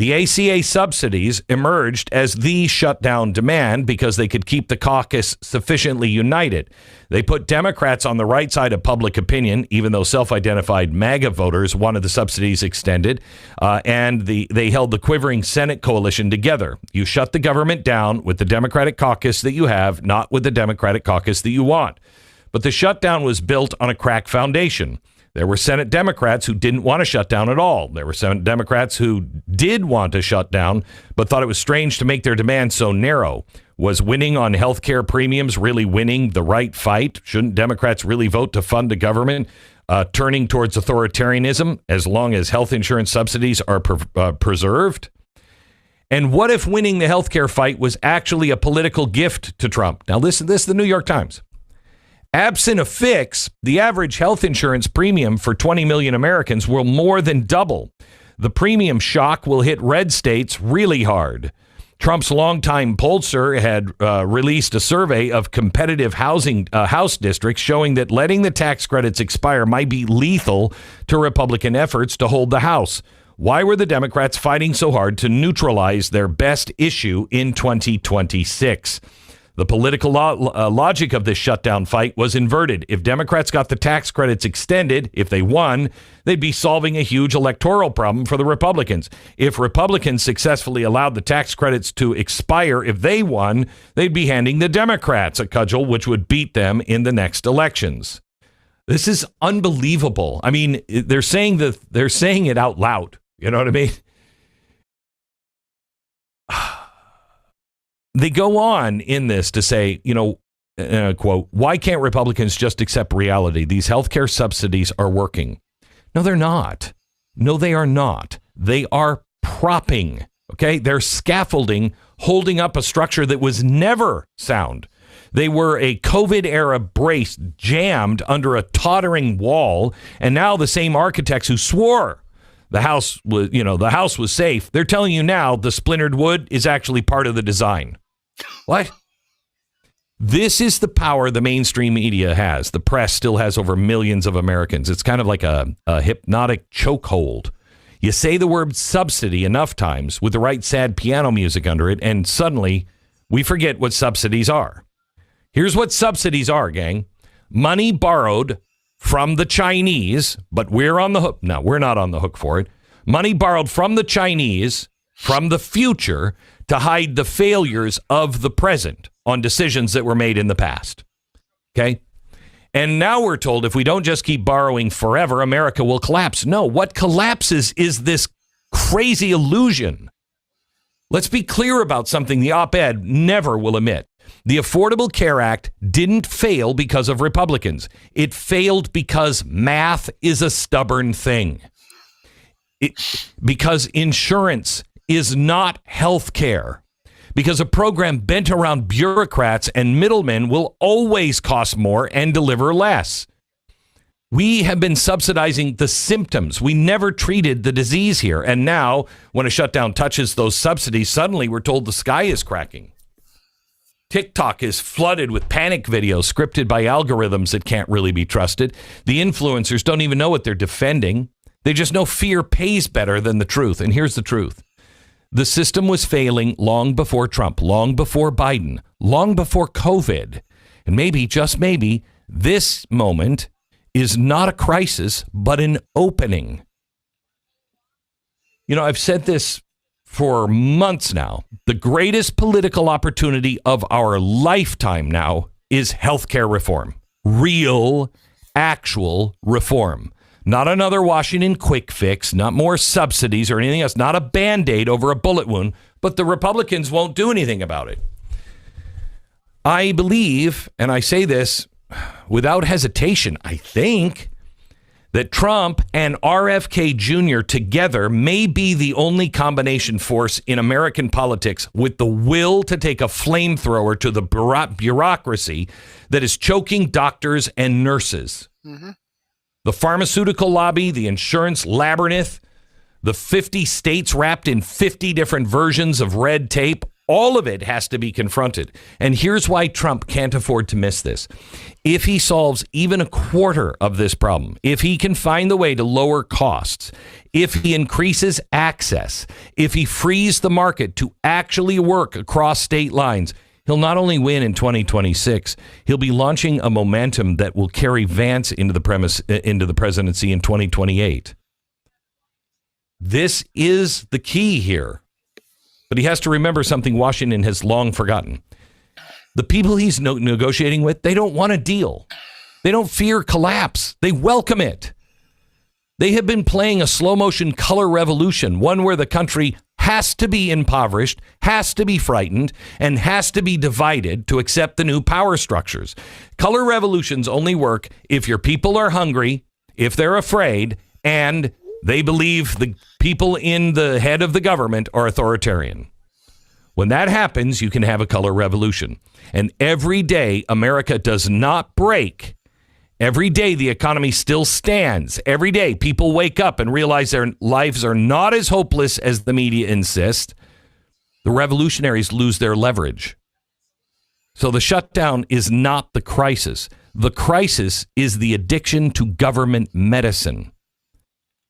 The ACA subsidies emerged as the shutdown demand because they could keep the caucus sufficiently united. They put Democrats on the right side of public opinion, even though self-identified MAGA voters wanted the subsidies extended, and they held the quivering Senate coalition together. You shut the government down with the Democratic caucus that you have, not with the Democratic caucus that you want. But the shutdown was built on a crack foundation. There were Senate Democrats who didn't want to shut down at all. There were Senate Democrats who did want to shut down, but thought it was strange to make their demand so narrow. Was winning on health care premiums really winning the right fight? Shouldn't Democrats really vote to fund a government turning towards authoritarianism as long as health insurance subsidies are preserved? And what if winning the health care fight was actually a political gift to Trump? Now, this is the New York Times. Absent a fix, the average health insurance premium for 20 million Americans will more than double. The premium shock will hit red states really hard. Trump's longtime pollster had released a survey of competitive house districts showing that letting the tax credits expire might be lethal to Republican efforts to hold the House. Why were the Democrats fighting so hard to neutralize their best issue in 2026? The political logic of this shutdown fight was inverted. If Democrats got the tax credits extended, if they won, they'd be solving a huge electoral problem for the Republicans. If Republicans successfully allowed the tax credits to expire, if they won, they'd be handing the Democrats a cudgel which would beat them in the next elections. This is unbelievable. I mean, they're saying it out loud. You know what I mean? They go on in this to say, quote, why can't Republicans just accept reality? These healthcare subsidies are working. No, they're not. No, they are not. They are propping. Okay. They're scaffolding, holding up a structure that was never sound. They were a COVID era brace jammed under a tottering wall. And now the same architects who swore the house was safe. They're telling you now the splintered wood is actually part of the design. What? This is the power the mainstream media has. The press still has over millions of Americans. It's kind of like a hypnotic chokehold. You say the word subsidy enough times with the right sad piano music under it, and suddenly we forget what subsidies are. Here's what subsidies are, gang. Money borrowed from the Chinese, but we're on the hook. No, we're not on the hook for it. Money borrowed from the Chinese, from the future, to hide the failures of the present on decisions that were made in the past. Okay? And now we're told if we don't just keep borrowing forever, America will collapse. No, what collapses is this crazy illusion. Let's be clear about something the op-ed never will admit. The Affordable Care Act didn't fail because of Republicans. It failed because math is a stubborn thing. Because insurance is not health care. Because a program bent around bureaucrats and middlemen will always cost more and deliver less. We have been subsidizing the symptoms. We never treated the disease here. And now, when a shutdown touches those subsidies, suddenly we're told the sky is cracking. TikTok is flooded with panic videos scripted by algorithms that can't really be trusted. The influencers don't even know what they're defending. They just know fear pays better than the truth. And here's the truth. The system was failing long before Trump, long before Biden, long before COVID. And maybe, just maybe, this moment is not a crisis, but an opening. I've said this for months now. The greatest political opportunity of our lifetime now is healthcare reform. Real, actual reform. Not another Washington quick fix, not more subsidies or anything else, not a Band-Aid over a bullet wound, but the Republicans won't do anything about it. I believe, and I say this without hesitation, I think that Trump and RFK Jr. together may be the only combination force in American politics with the will to take a flamethrower to the bureaucracy that is choking doctors and nurses. Mm-hmm. The pharmaceutical lobby, the insurance labyrinth, the 50 states wrapped in 50 different versions of red tape, All of it has to be confronted. And here's why Trump can't afford to miss this. If he solves even a quarter of this problem, if he can find the way to lower costs, if he increases access, if he frees the market to actually work across state lines, he'll not only win in 2026, he'll be launching a momentum that will carry Vance into the presidency in 2028. This is the key here. But he has to remember something Washington has long forgotten. The people he's negotiating with, they don't want a deal. They don't fear collapse. They welcome it. They have been playing a slow motion color revolution, one where the country has to be impoverished, has to be frightened, and has to be divided to accept the new power structures. Color revolutions only work if your people are hungry, if they're afraid, and they believe the people in the head of the government are authoritarian. When that happens, you can have a color revolution. And every day America does not break. Every day the economy still stands. Every day people wake up and realize their lives are not as hopeless as the media insist. The revolutionaries lose their leverage. So the shutdown is not the crisis. The crisis is the addiction to government medicine.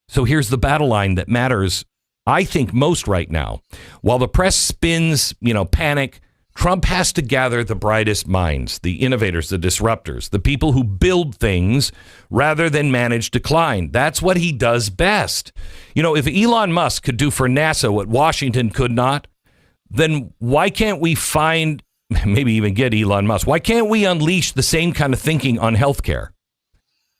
So here's the battle line that matters, I think, most right now. While the press spins, panic, Trump has to gather the brightest minds, the innovators, the disruptors, the people who build things rather than manage decline. That's what he does best. If Elon Musk could do for NASA what Washington could not, then why can't we find, maybe even get Elon Musk? Why can't we unleash the same kind of thinking on healthcare?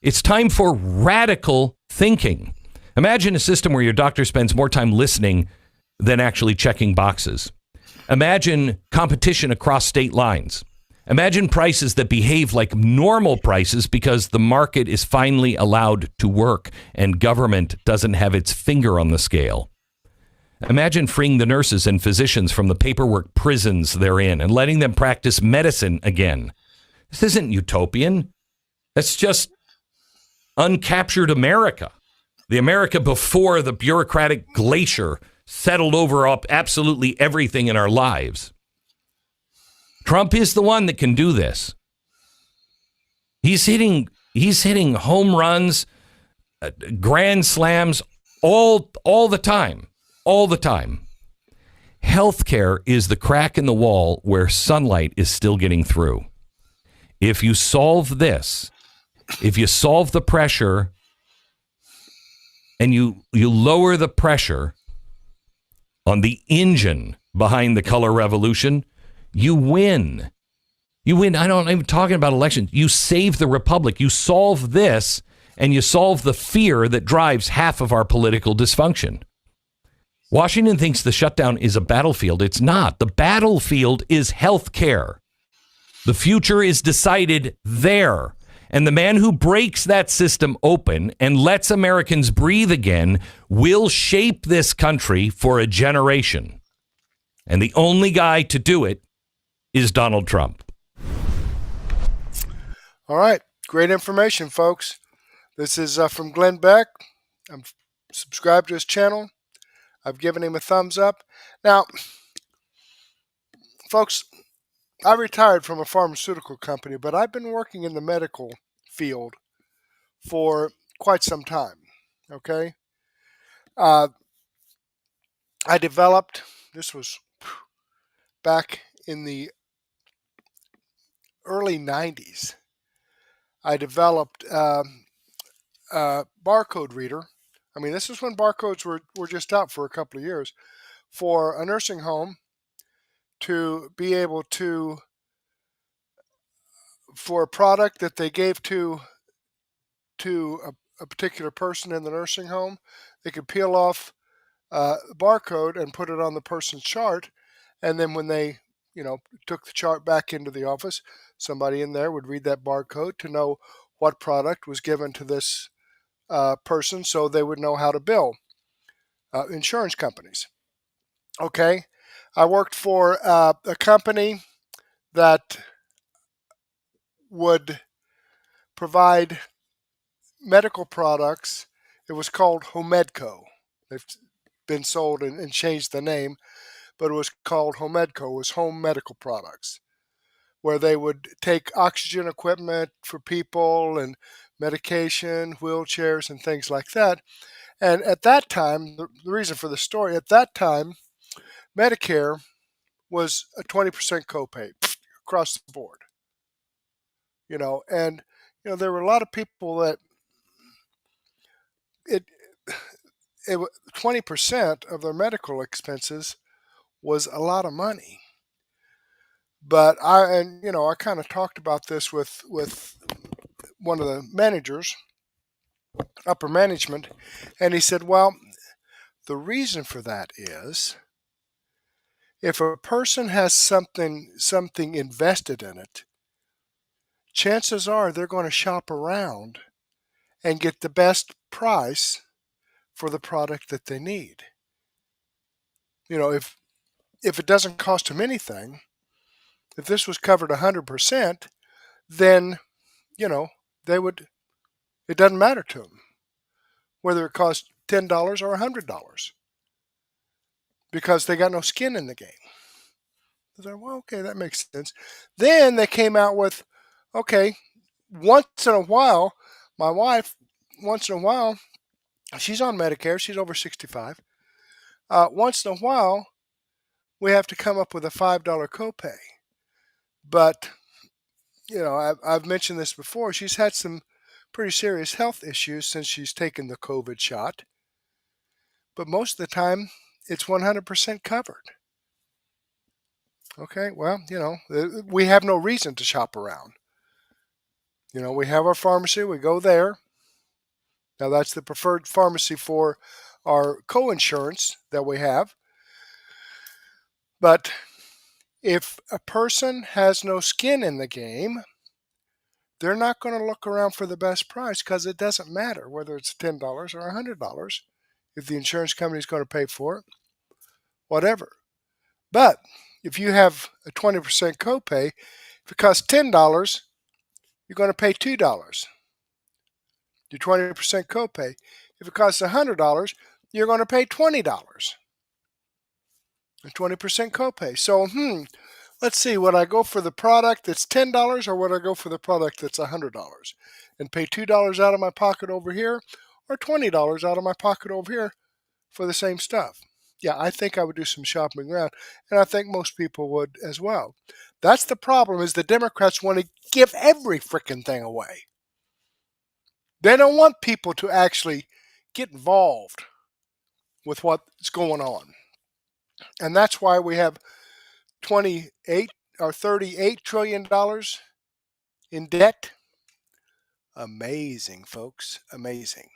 It's time for radical thinking. Imagine a system where your doctor spends more time listening than actually checking boxes. Imagine competition across state lines. Imagine prices that behave like normal prices because the market is finally allowed to work and government doesn't have its finger on the scale. Imagine freeing the nurses and physicians from the paperwork prisons they're in and letting them practice medicine again. This isn't utopian. That's just uncaptured America. The America before the bureaucratic glacier settled over up absolutely everything in our lives. Trump is the one that can do this. He's hitting home runs, grand slams all the time. Healthcare is the crack in the wall where sunlight is still getting through. If you solve this, if you solve the pressure and you lower the pressure on the engine behind the color revolution, you win. You win. I'm not even talking about elections. You save the republic. You solve this, and you solve the fear that drives half of our political dysfunction. Washington thinks the shutdown is a battlefield. It's not. The battlefield is health care. The future is decided there. And the man who breaks that system open and lets Americans breathe again will shape this country for a generation. And the only guy to do it is Donald Trump. All right. Great information, folks. This is from Glenn Beck. I'm subscribed to his channel. I've given him a thumbs up. Now, folks, I retired from a pharmaceutical company, but I've been working in the medical field for quite some time. Okay. I developed, this was back in the early 90s. I developed a barcode reader. I mean, this is when barcodes were just out for a couple of years, for a nursing home to be able to, for a product that they gave to a particular person in the nursing home, they could peel off a barcode and put it on the person's chart. And then when they, took the chart back into the office, somebody in there would read that barcode to know what product was given to this person, so they would know how to bill insurance companies. Okay. I worked for a company that would provide medical products. It was called Homedco. They've been sold and changed the name. but it was called Homedco. It was home medical products, where they would take oxygen equipment for people and medication, wheelchairs, and things like that. And at that time, the reason for the story, at that time, Medicare was a 20% copay across the board. And there were a lot of people that it 20% of their medical expenses was a lot of money. But I kind of talked about this with one of the managers, upper management, and he said, well, the reason for that is if a person has something invested in it, chances are they're going to shop around and get the best price for the product that they need. If it doesn't cost them anything, if this was covered 100%, then, they would, it doesn't matter to them whether it costs $10 or $100 because they got no skin in the game. I said, well, okay, that makes sense. Then they came out with, okay, once in a while, my wife, she's on Medicare, she's over 65. Once in a while, we have to come up with a $5 copay. But, I've mentioned this before, she's had some pretty serious health issues since she's taken the COVID shot. But most of the time, it's 100% covered. Okay, well, we have no reason to shop around. We have our pharmacy, we go there. Now, that's the preferred pharmacy for our co-insurance that we have. But if a person has no skin in the game, they're not going to look around for the best price because it doesn't matter whether it's $10 or $100. If the insurance company is going to pay for it, whatever. But if you have a 20% copay, if it costs $10, you're going to pay $2. Your 20% copay. If it costs $100, you're going to pay $20. A 20% copay. So, let's see, would I go for the product that's $10 or would I go for the product that's $100 and pay $2 out of my pocket over here or $20 out of my pocket over here for the same stuff? Yeah, I think I would do some shopping around, and I think most people would as well. That's the problem, is the Democrats want to give every freaking thing away. They don't want people to actually get involved with what's going on. And that's why we have $28 or $38 trillion in debt. Amazing, folks. Amazing.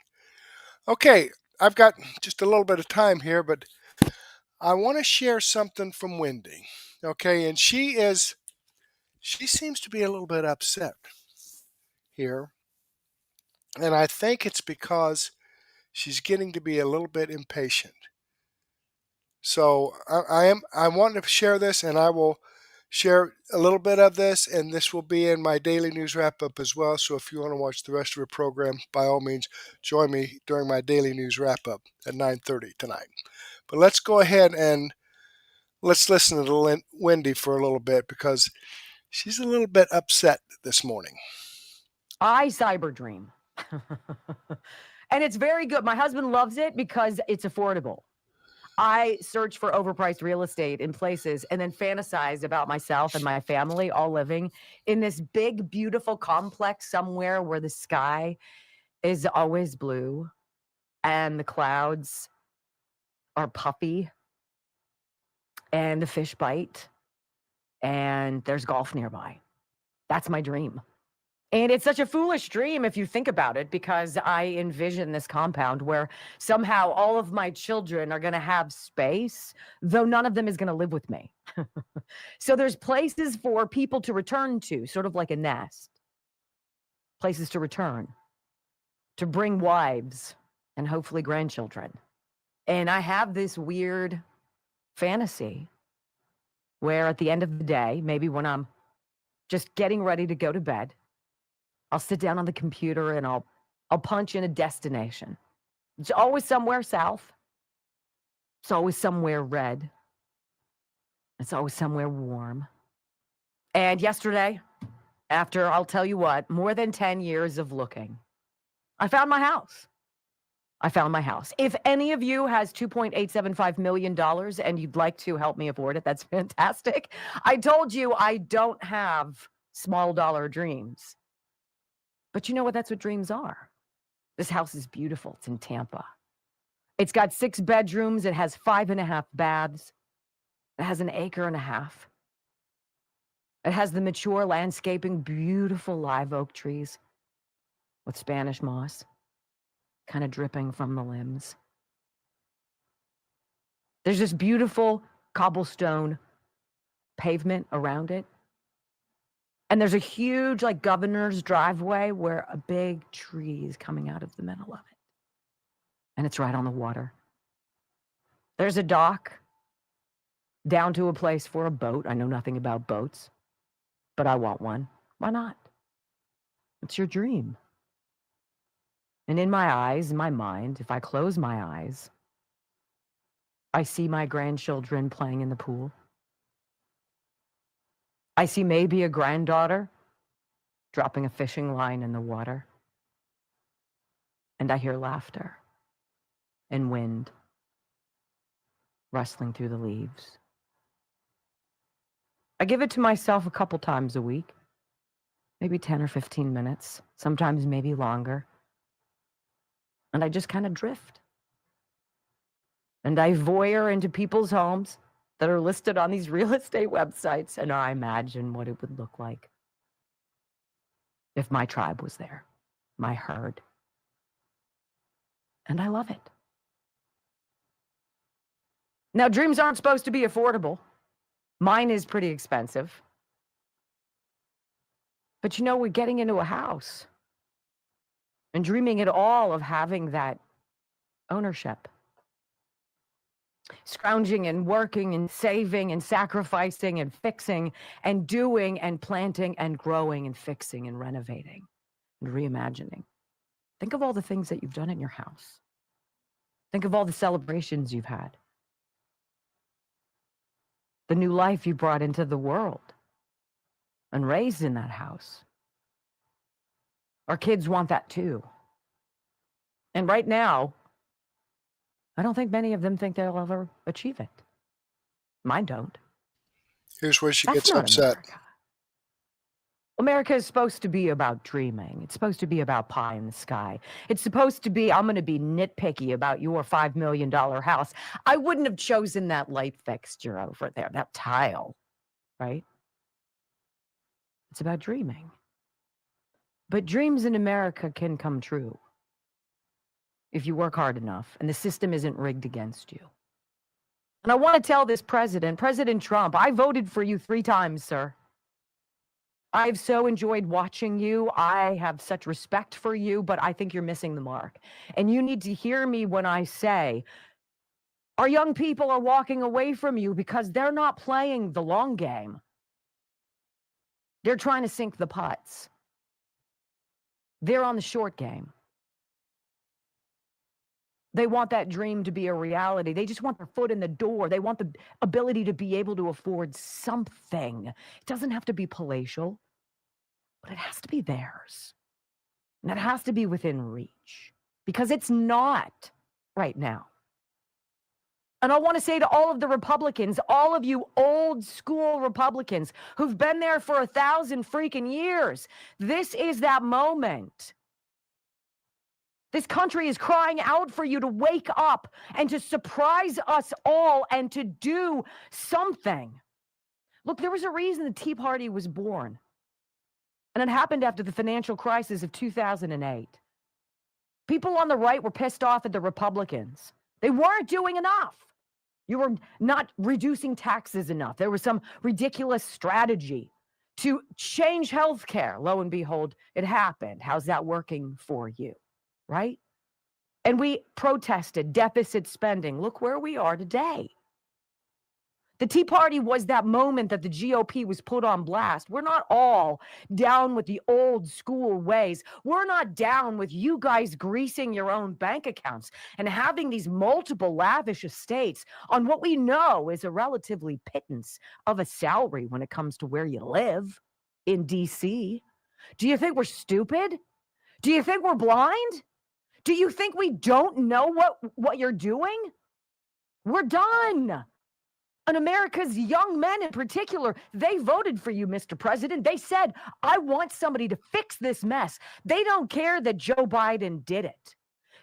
Okay, I've got just a little bit of time here, but I want to share something from Wendy. Okay, and she seems to be a little bit upset here. And I think it's because she's getting to be a little bit impatient. So I want to share this, and I will share a little bit of this, and this will be in my daily news wrap-up as well. So if you want to watch the rest of the program, by all means, join me during my daily news wrap-up at 9:30 tonight. But let's go ahead and let's listen to Wendy for a little bit because she's a little bit upset this morning. I cyber dream. And it's very good. My husband loves it because it's affordable. I search for overpriced real estate in places and then fantasize about myself and my family all living in this big, beautiful complex somewhere where the sky is always blue and the clouds are puffy and the fish bite and there's golf nearby. That's my dream. And it's such a foolish dream if you think about it, because I envision this compound where somehow all of my children are going to have space, though none of them is going to live with me. So there's places for people to return to, sort of like a nest. Places to return, to bring wives and hopefully grandchildren. And I have this weird fantasy where at the end of the day, maybe when I'm just getting ready to go to bed, I'll sit down on the computer and I'll punch in a destination. It's always somewhere south. It's always somewhere red. It's always somewhere warm. And yesterday, after, I'll tell you what, more than 10 years of looking, I found my house. If any of you has $2.875 million and you'd like to help me afford it, that's fantastic. I told you I don't have small dollar dreams. But you know what? That's what dreams are. This house is beautiful. It's in Tampa. It's got 6 bedrooms. It has 5.5 baths. It has 1.5 acres. It has the mature landscaping, beautiful live oak trees with Spanish moss, kind of dripping from the limbs. There's this beautiful cobblestone pavement around it. And there's a huge, like, governor's driveway where a big tree is coming out of the middle of it. And it's right on the water. There's a dock down to a place for a boat. I know nothing about boats, but I want one. Why not? It's your dream. And in my eyes, in my mind, if I close my eyes, I see my grandchildren playing in the pool. I see maybe a granddaughter dropping a fishing line in the water. And I hear laughter and wind rustling through the leaves. I give it to myself a couple times a week, maybe 10 or 15 minutes, sometimes maybe longer. And I just kind of drift. And I voyeur into people's homes that are listed on these real estate websites, and I imagine what it would look like if my tribe was there, my herd. And I love it. Now, dreams aren't supposed to be affordable. Mine is pretty expensive. But you know, we're getting into a house and dreaming at all of having that ownership. Scrounging and working and saving and sacrificing and fixing and doing and planting and growing and fixing and renovating and reimagining. Think of all the things that you've done in your house. Think of all the celebrations you've had. The new life you brought into the world and raised in that house. Our kids want that too. And right now, I don't think many of them think they'll ever achieve it. Mine don't. Here's where she That's gets not upset. America. America is supposed to be about dreaming. It's supposed to be about pie in the sky. It's supposed to be, I'm going to be nitpicky about your $5 million house. I wouldn't have chosen that light fixture over there, that tile, right? It's about dreaming. But dreams in America can come true if you work hard enough and the system isn't rigged against you. And I want to tell this president, President Trump, I voted for you 3 times, sir. I've so enjoyed watching you. I have such respect for you, but I think you're missing the mark. And you need to hear me when I say, our young people are walking away from you because they're not playing the long game. They're trying to sink the putts. They're on the short game. They want that dream to be a reality. They just want their foot in the door. They want the ability to be able to afford something. It doesn't have to be palatial, but it has to be theirs. And it has to be within reach because it's not right now. And I want to say to all of the Republicans, all of you old school Republicans who've been there for 1,000 freaking years, this is that moment. This country is crying out for you to wake up and to surprise us all and to do something. Look, there was a reason the Tea Party was born. And it happened after the financial crisis of 2008. People on the right were pissed off at the Republicans. They weren't doing enough. You were not reducing taxes enough. There was some ridiculous strategy to change health care. Lo and behold, it happened. How's that working for you? Right? And we protested deficit spending. Look where we are today. The Tea Party was that moment that the GOP was put on blast. We're not all down with the old school ways. We're not down with you guys greasing your own bank accounts and having these multiple lavish estates on what we know is a relatively pittance of a salary when it comes to where you live in DC. Do you think we're stupid? Do you think we're blind? Do you think we don't know what you're doing? We're done. And America's young men in particular, they voted for you, Mr. President. They said, I want somebody to fix this mess. They don't care that Joe Biden did it.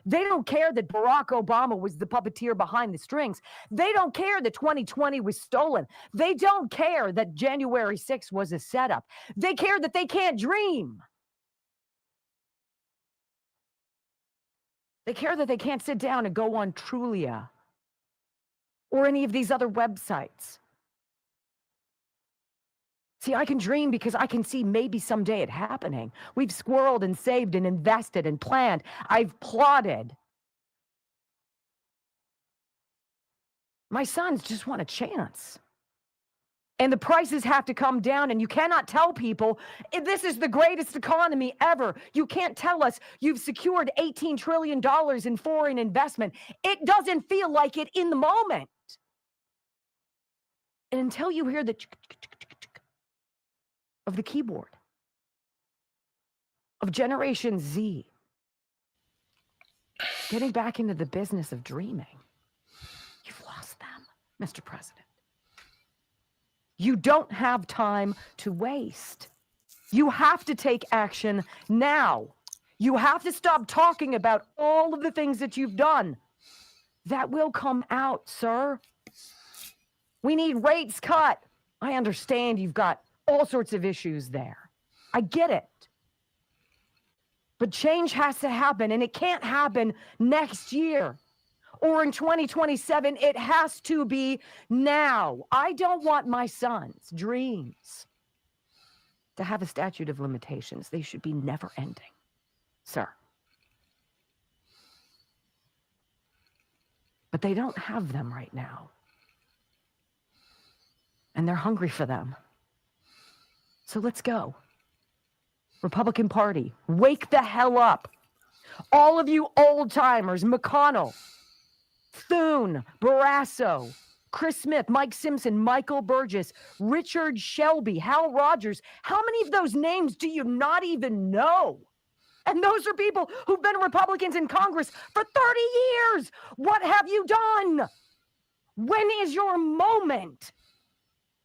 They don't care that Barack Obama was the puppeteer behind the strings. They don't care that 2020 was stolen. They don't care that January 6th was a setup. They care that they can't dream. They care that they can't sit down and go on Trulia or any of these other websites. See, I can dream because I can see maybe someday it happening. We've squirreled and saved and invested and planned. I've plotted. My sons just want a chance. And the prices have to come down, and you cannot tell people, this is the greatest economy ever. You can't tell us you've secured $18 trillion in foreign investment. It doesn't feel like it in the moment. And until you hear the of the keyboard of Generation Z getting back into the business of dreaming, you've lost them, Mr. President. You don't have time to waste. You have to take action now. You have to stop talking about all of the things that you've done. That will come out, sir. We need rates cut. I understand you've got all sorts of issues there. I get it. But change has to happen, and it can't happen next year or in 2027. It has to be now. I don't want my sons' dreams to have a statute of limitations. They should be never ending, sir. But they don't have them right now. And they're hungry for them. So let's go. Republican Party, wake the hell up. All of you old timers, McConnell, Thune, Barrasso, Chris Smith, Mike Simpson, Michael Burgess, Richard Shelby, Hal Rogers. How many of those names do you not even know? And those are people who've been Republicans in Congress for 30 years. What have you done? When is your moment?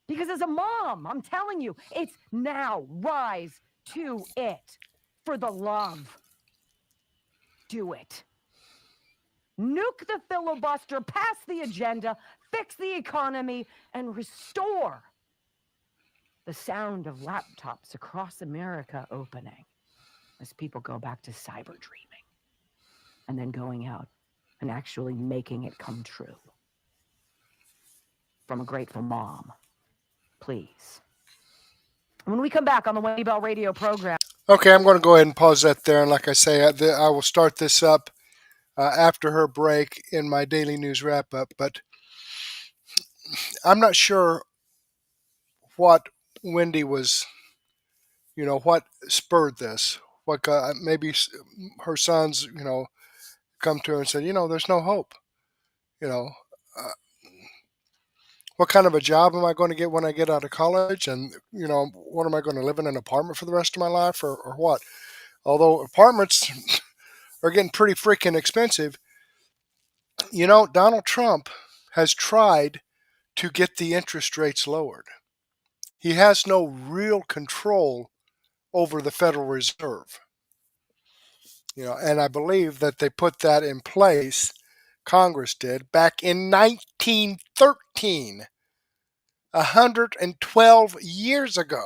Because as a mom, I'm telling you, it's now. Rise to it for the love. Do it. Nuke the filibuster, pass the agenda, fix the economy, and restore the sound of laptops across America opening as people go back to cyber dreaming and then going out and actually making it come true. From a grateful mom. Please. When we come back on the Wendy Bell radio program. Okay, I'm going to go ahead and pause that there. And like I say, I will start this up after her break in my daily news wrap up. But I'm not sure what Wendy was, what spurred this. What maybe her sons, come to her and said, there's no hope. What kind of a job am I going to get when I get out of college? And, what am I going to live in an apartment for the rest of my life or what? Although apartments are getting pretty freaking expensive. Donald Trump has tried to get the interest rates lowered. He has no real control over the Federal Reserve. And I believe that they put that in place, Congress did, back in 1913, 112 years ago.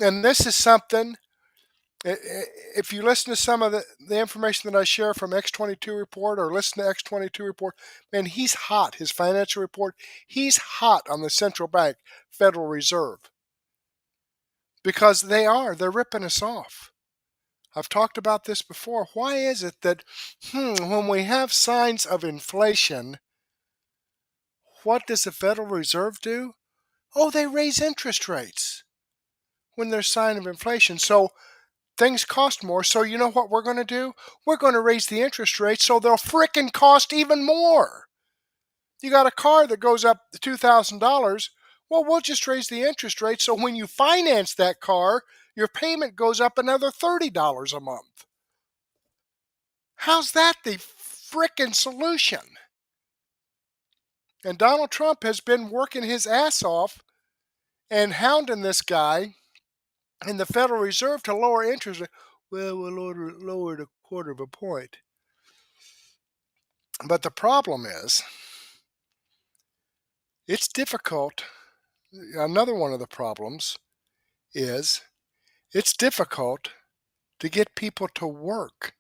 And this is something, if you listen to some of the information that I share from X22 Report or listen to X22 Report, man, he's hot. His financial report, he's hot on the central bank, Federal Reserve. Because they're ripping us off. I've talked about this before. Why is it that when we have signs of inflation, what does the Federal Reserve do? Oh, they raise interest rates when there's sign of inflation. So things cost more. So you know what we're going to do? We're going to raise the interest rates so they'll frickin' cost even more. You got a car that goes up to $2,000. Well, we'll just raise the interest rate so when you finance that car, your payment goes up another $30 a month. How's that the frickin' solution? And Donald Trump has been working his ass off and hounding this guy in the Federal Reserve to lower interest rates. Well, we'll lower it a quarter of a point. But the problem is, it's difficult. Another one of the problems is it's difficult to get people to work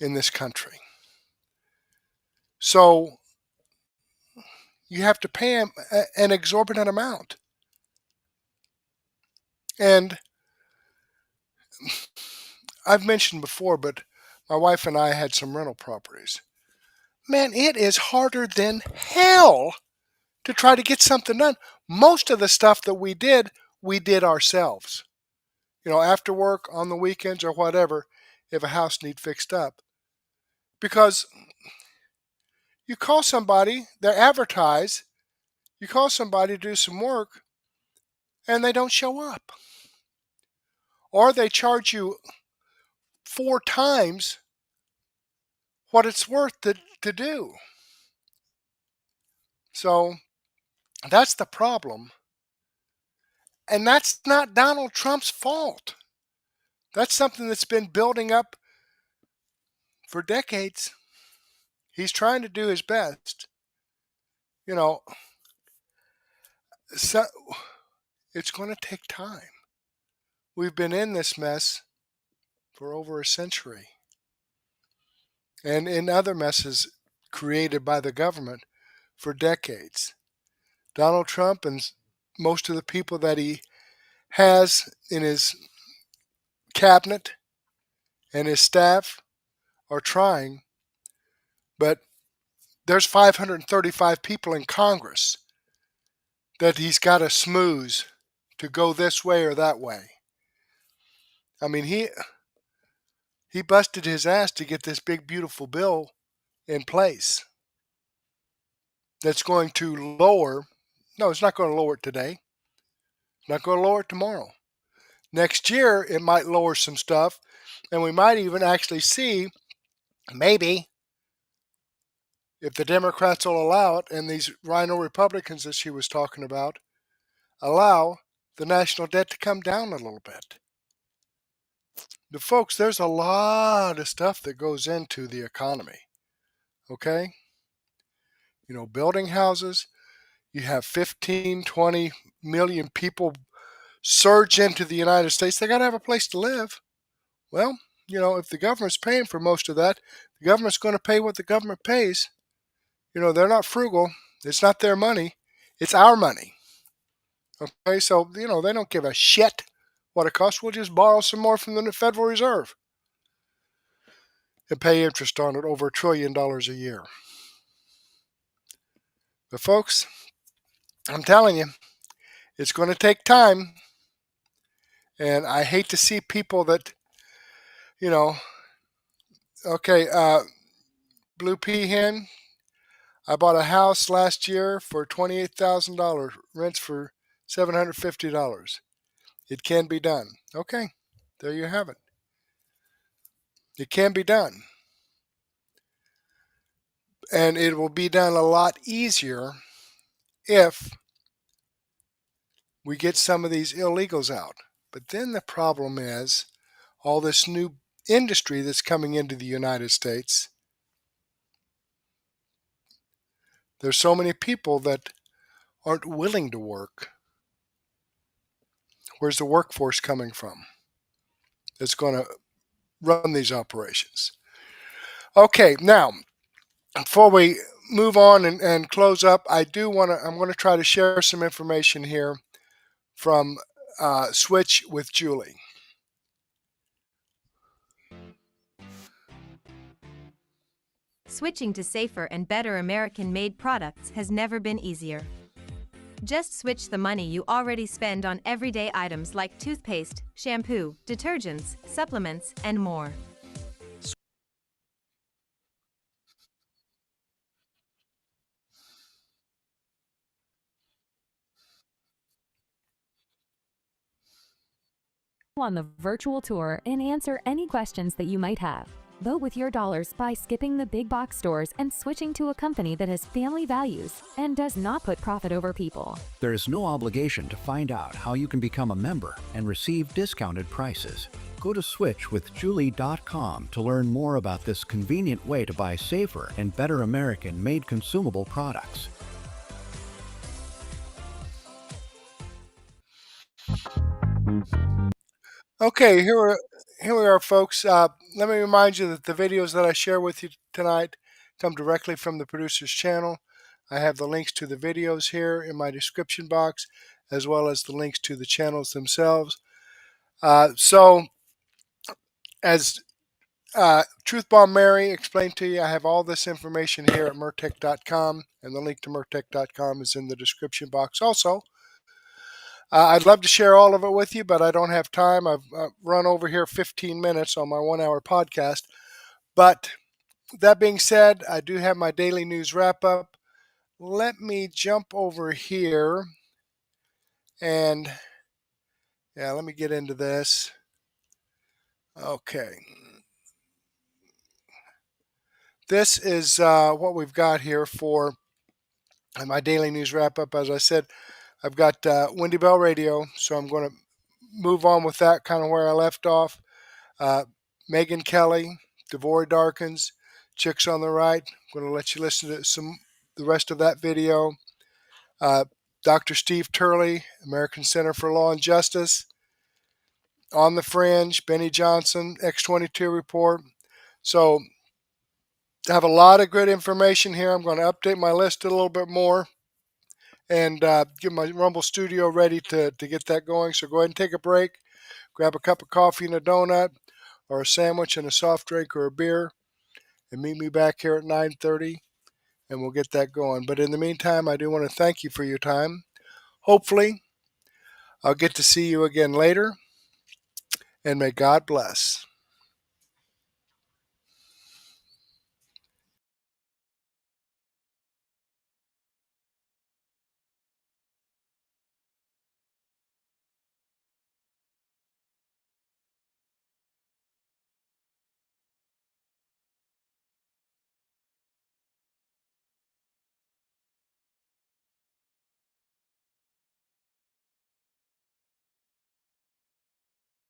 in this country. So you have to pay them an exorbitant amount. And I've mentioned before, but my wife and I had some rental properties. Man, it is harder than hell to try to get something done. Most of the stuff that we did ourselves. You know, after work, on the weekends, or whatever, if a house needs fixed up. Because you call somebody, they advertise, you call somebody to do some work, and they don't show up. Or they charge you 4 times what it's worth to do. So that's the problem. And that's not Donald Trump's fault. That's something that's been building up for decades. He's trying to do his best. You know, so it's going to take time. We've been in this mess for over a century. And in other messes created by the government for decades. Donald Trump and most of the people that he has in his cabinet and his staff are trying, but there's 535 people in Congress that he's got to smooze to go this way or that way. I mean, he busted his ass to get this big, beautiful bill in place that's going to lower, no, it's not going to lower it today. It's not going to lower it tomorrow. Next year, it might lower some stuff, and we might even actually see, maybe, if the Democrats will allow it, and these rhino Republicans that she was talking about, allow the national debt to come down a little bit. But folks, there's a lot of stuff that goes into the economy, okay? You know, building houses, you have 15, 20 million people surge into the United States. They got to have a place to live. Well, you know, if the government's paying for most of that, the government's going to pay what the government pays. You know, they're not frugal. It's not their money. It's our money. Okay, so, you know, they don't give a shit what it costs. We'll just borrow some more from the Federal Reserve and pay interest on it over $1 trillion a year. But folks, I'm telling you, it's going to take time. And I hate to see people that, you know, okay, Blue Peahen, I bought a house last year for $28,000, rents for $750. It can be done. Okay, there you have it. It can be done. And it will be done a lot easier if we get some of these illegals out. But then the problem is all this new industry that's coming into the United States. There's so many people that aren't willing to work. Where's the workforce coming from that's going to run these operations? Okay, now, before we move on and close up, I'm going to try to share some information here from Switch with Julie. Switching to safer and better American-made products has never been easier. Just switch the money you already spend on everyday items like toothpaste, shampoo, detergents, supplements, and more. On the virtual tour and answer any questions that you might have. Vote with your dollars by skipping the big box stores and switching to a company that has family values and does not put profit over people. There is no obligation to find out how you can become a member and receive discounted prices. Go to switchwithjulie.com to learn more about this convenient way to buy safer and better American-made consumable products. Okay, here we are, folks. Let me remind you that the videos that I share with you tonight come directly from the producer's channel. I have the links to the videos here in my description box, as well as the links to the channels themselves. So, as Truth Bomb Mary explained to you, I have all this information here at Murtech.com, and the link to Murtech.com is in the description box also. I'd love to share all of it with you, but I don't have time. I've run over here 15 minutes on my 1-hour podcast. But that being said, I do have my daily news wrap-up. Let me jump over here and, let me get into this. Okay. This is what we've got here for my daily news wrap-up. As I said, I've got Windy Bell Radio, so I'm going to move on with that kind of where I left off. Megyn Kelly, Devore Darkins, Chicks on the Right. I'm going to let you listen to the rest of that video. Dr. Steve Turley, American Center for Law and Justice. On the Fringe, Benny Johnson, X22 Report. So I have a lot of good information here. I'm going to update my list a little bit more and get my Rumble Studio ready to get that going. So go ahead and take a break, grab a cup of coffee and a donut, or a sandwich and a soft drink or a beer, and meet me back here at 9:30, and we'll get that going. But in the meantime, I do want to thank you for your time. Hopefully, I'll get to see you again later, and may God bless.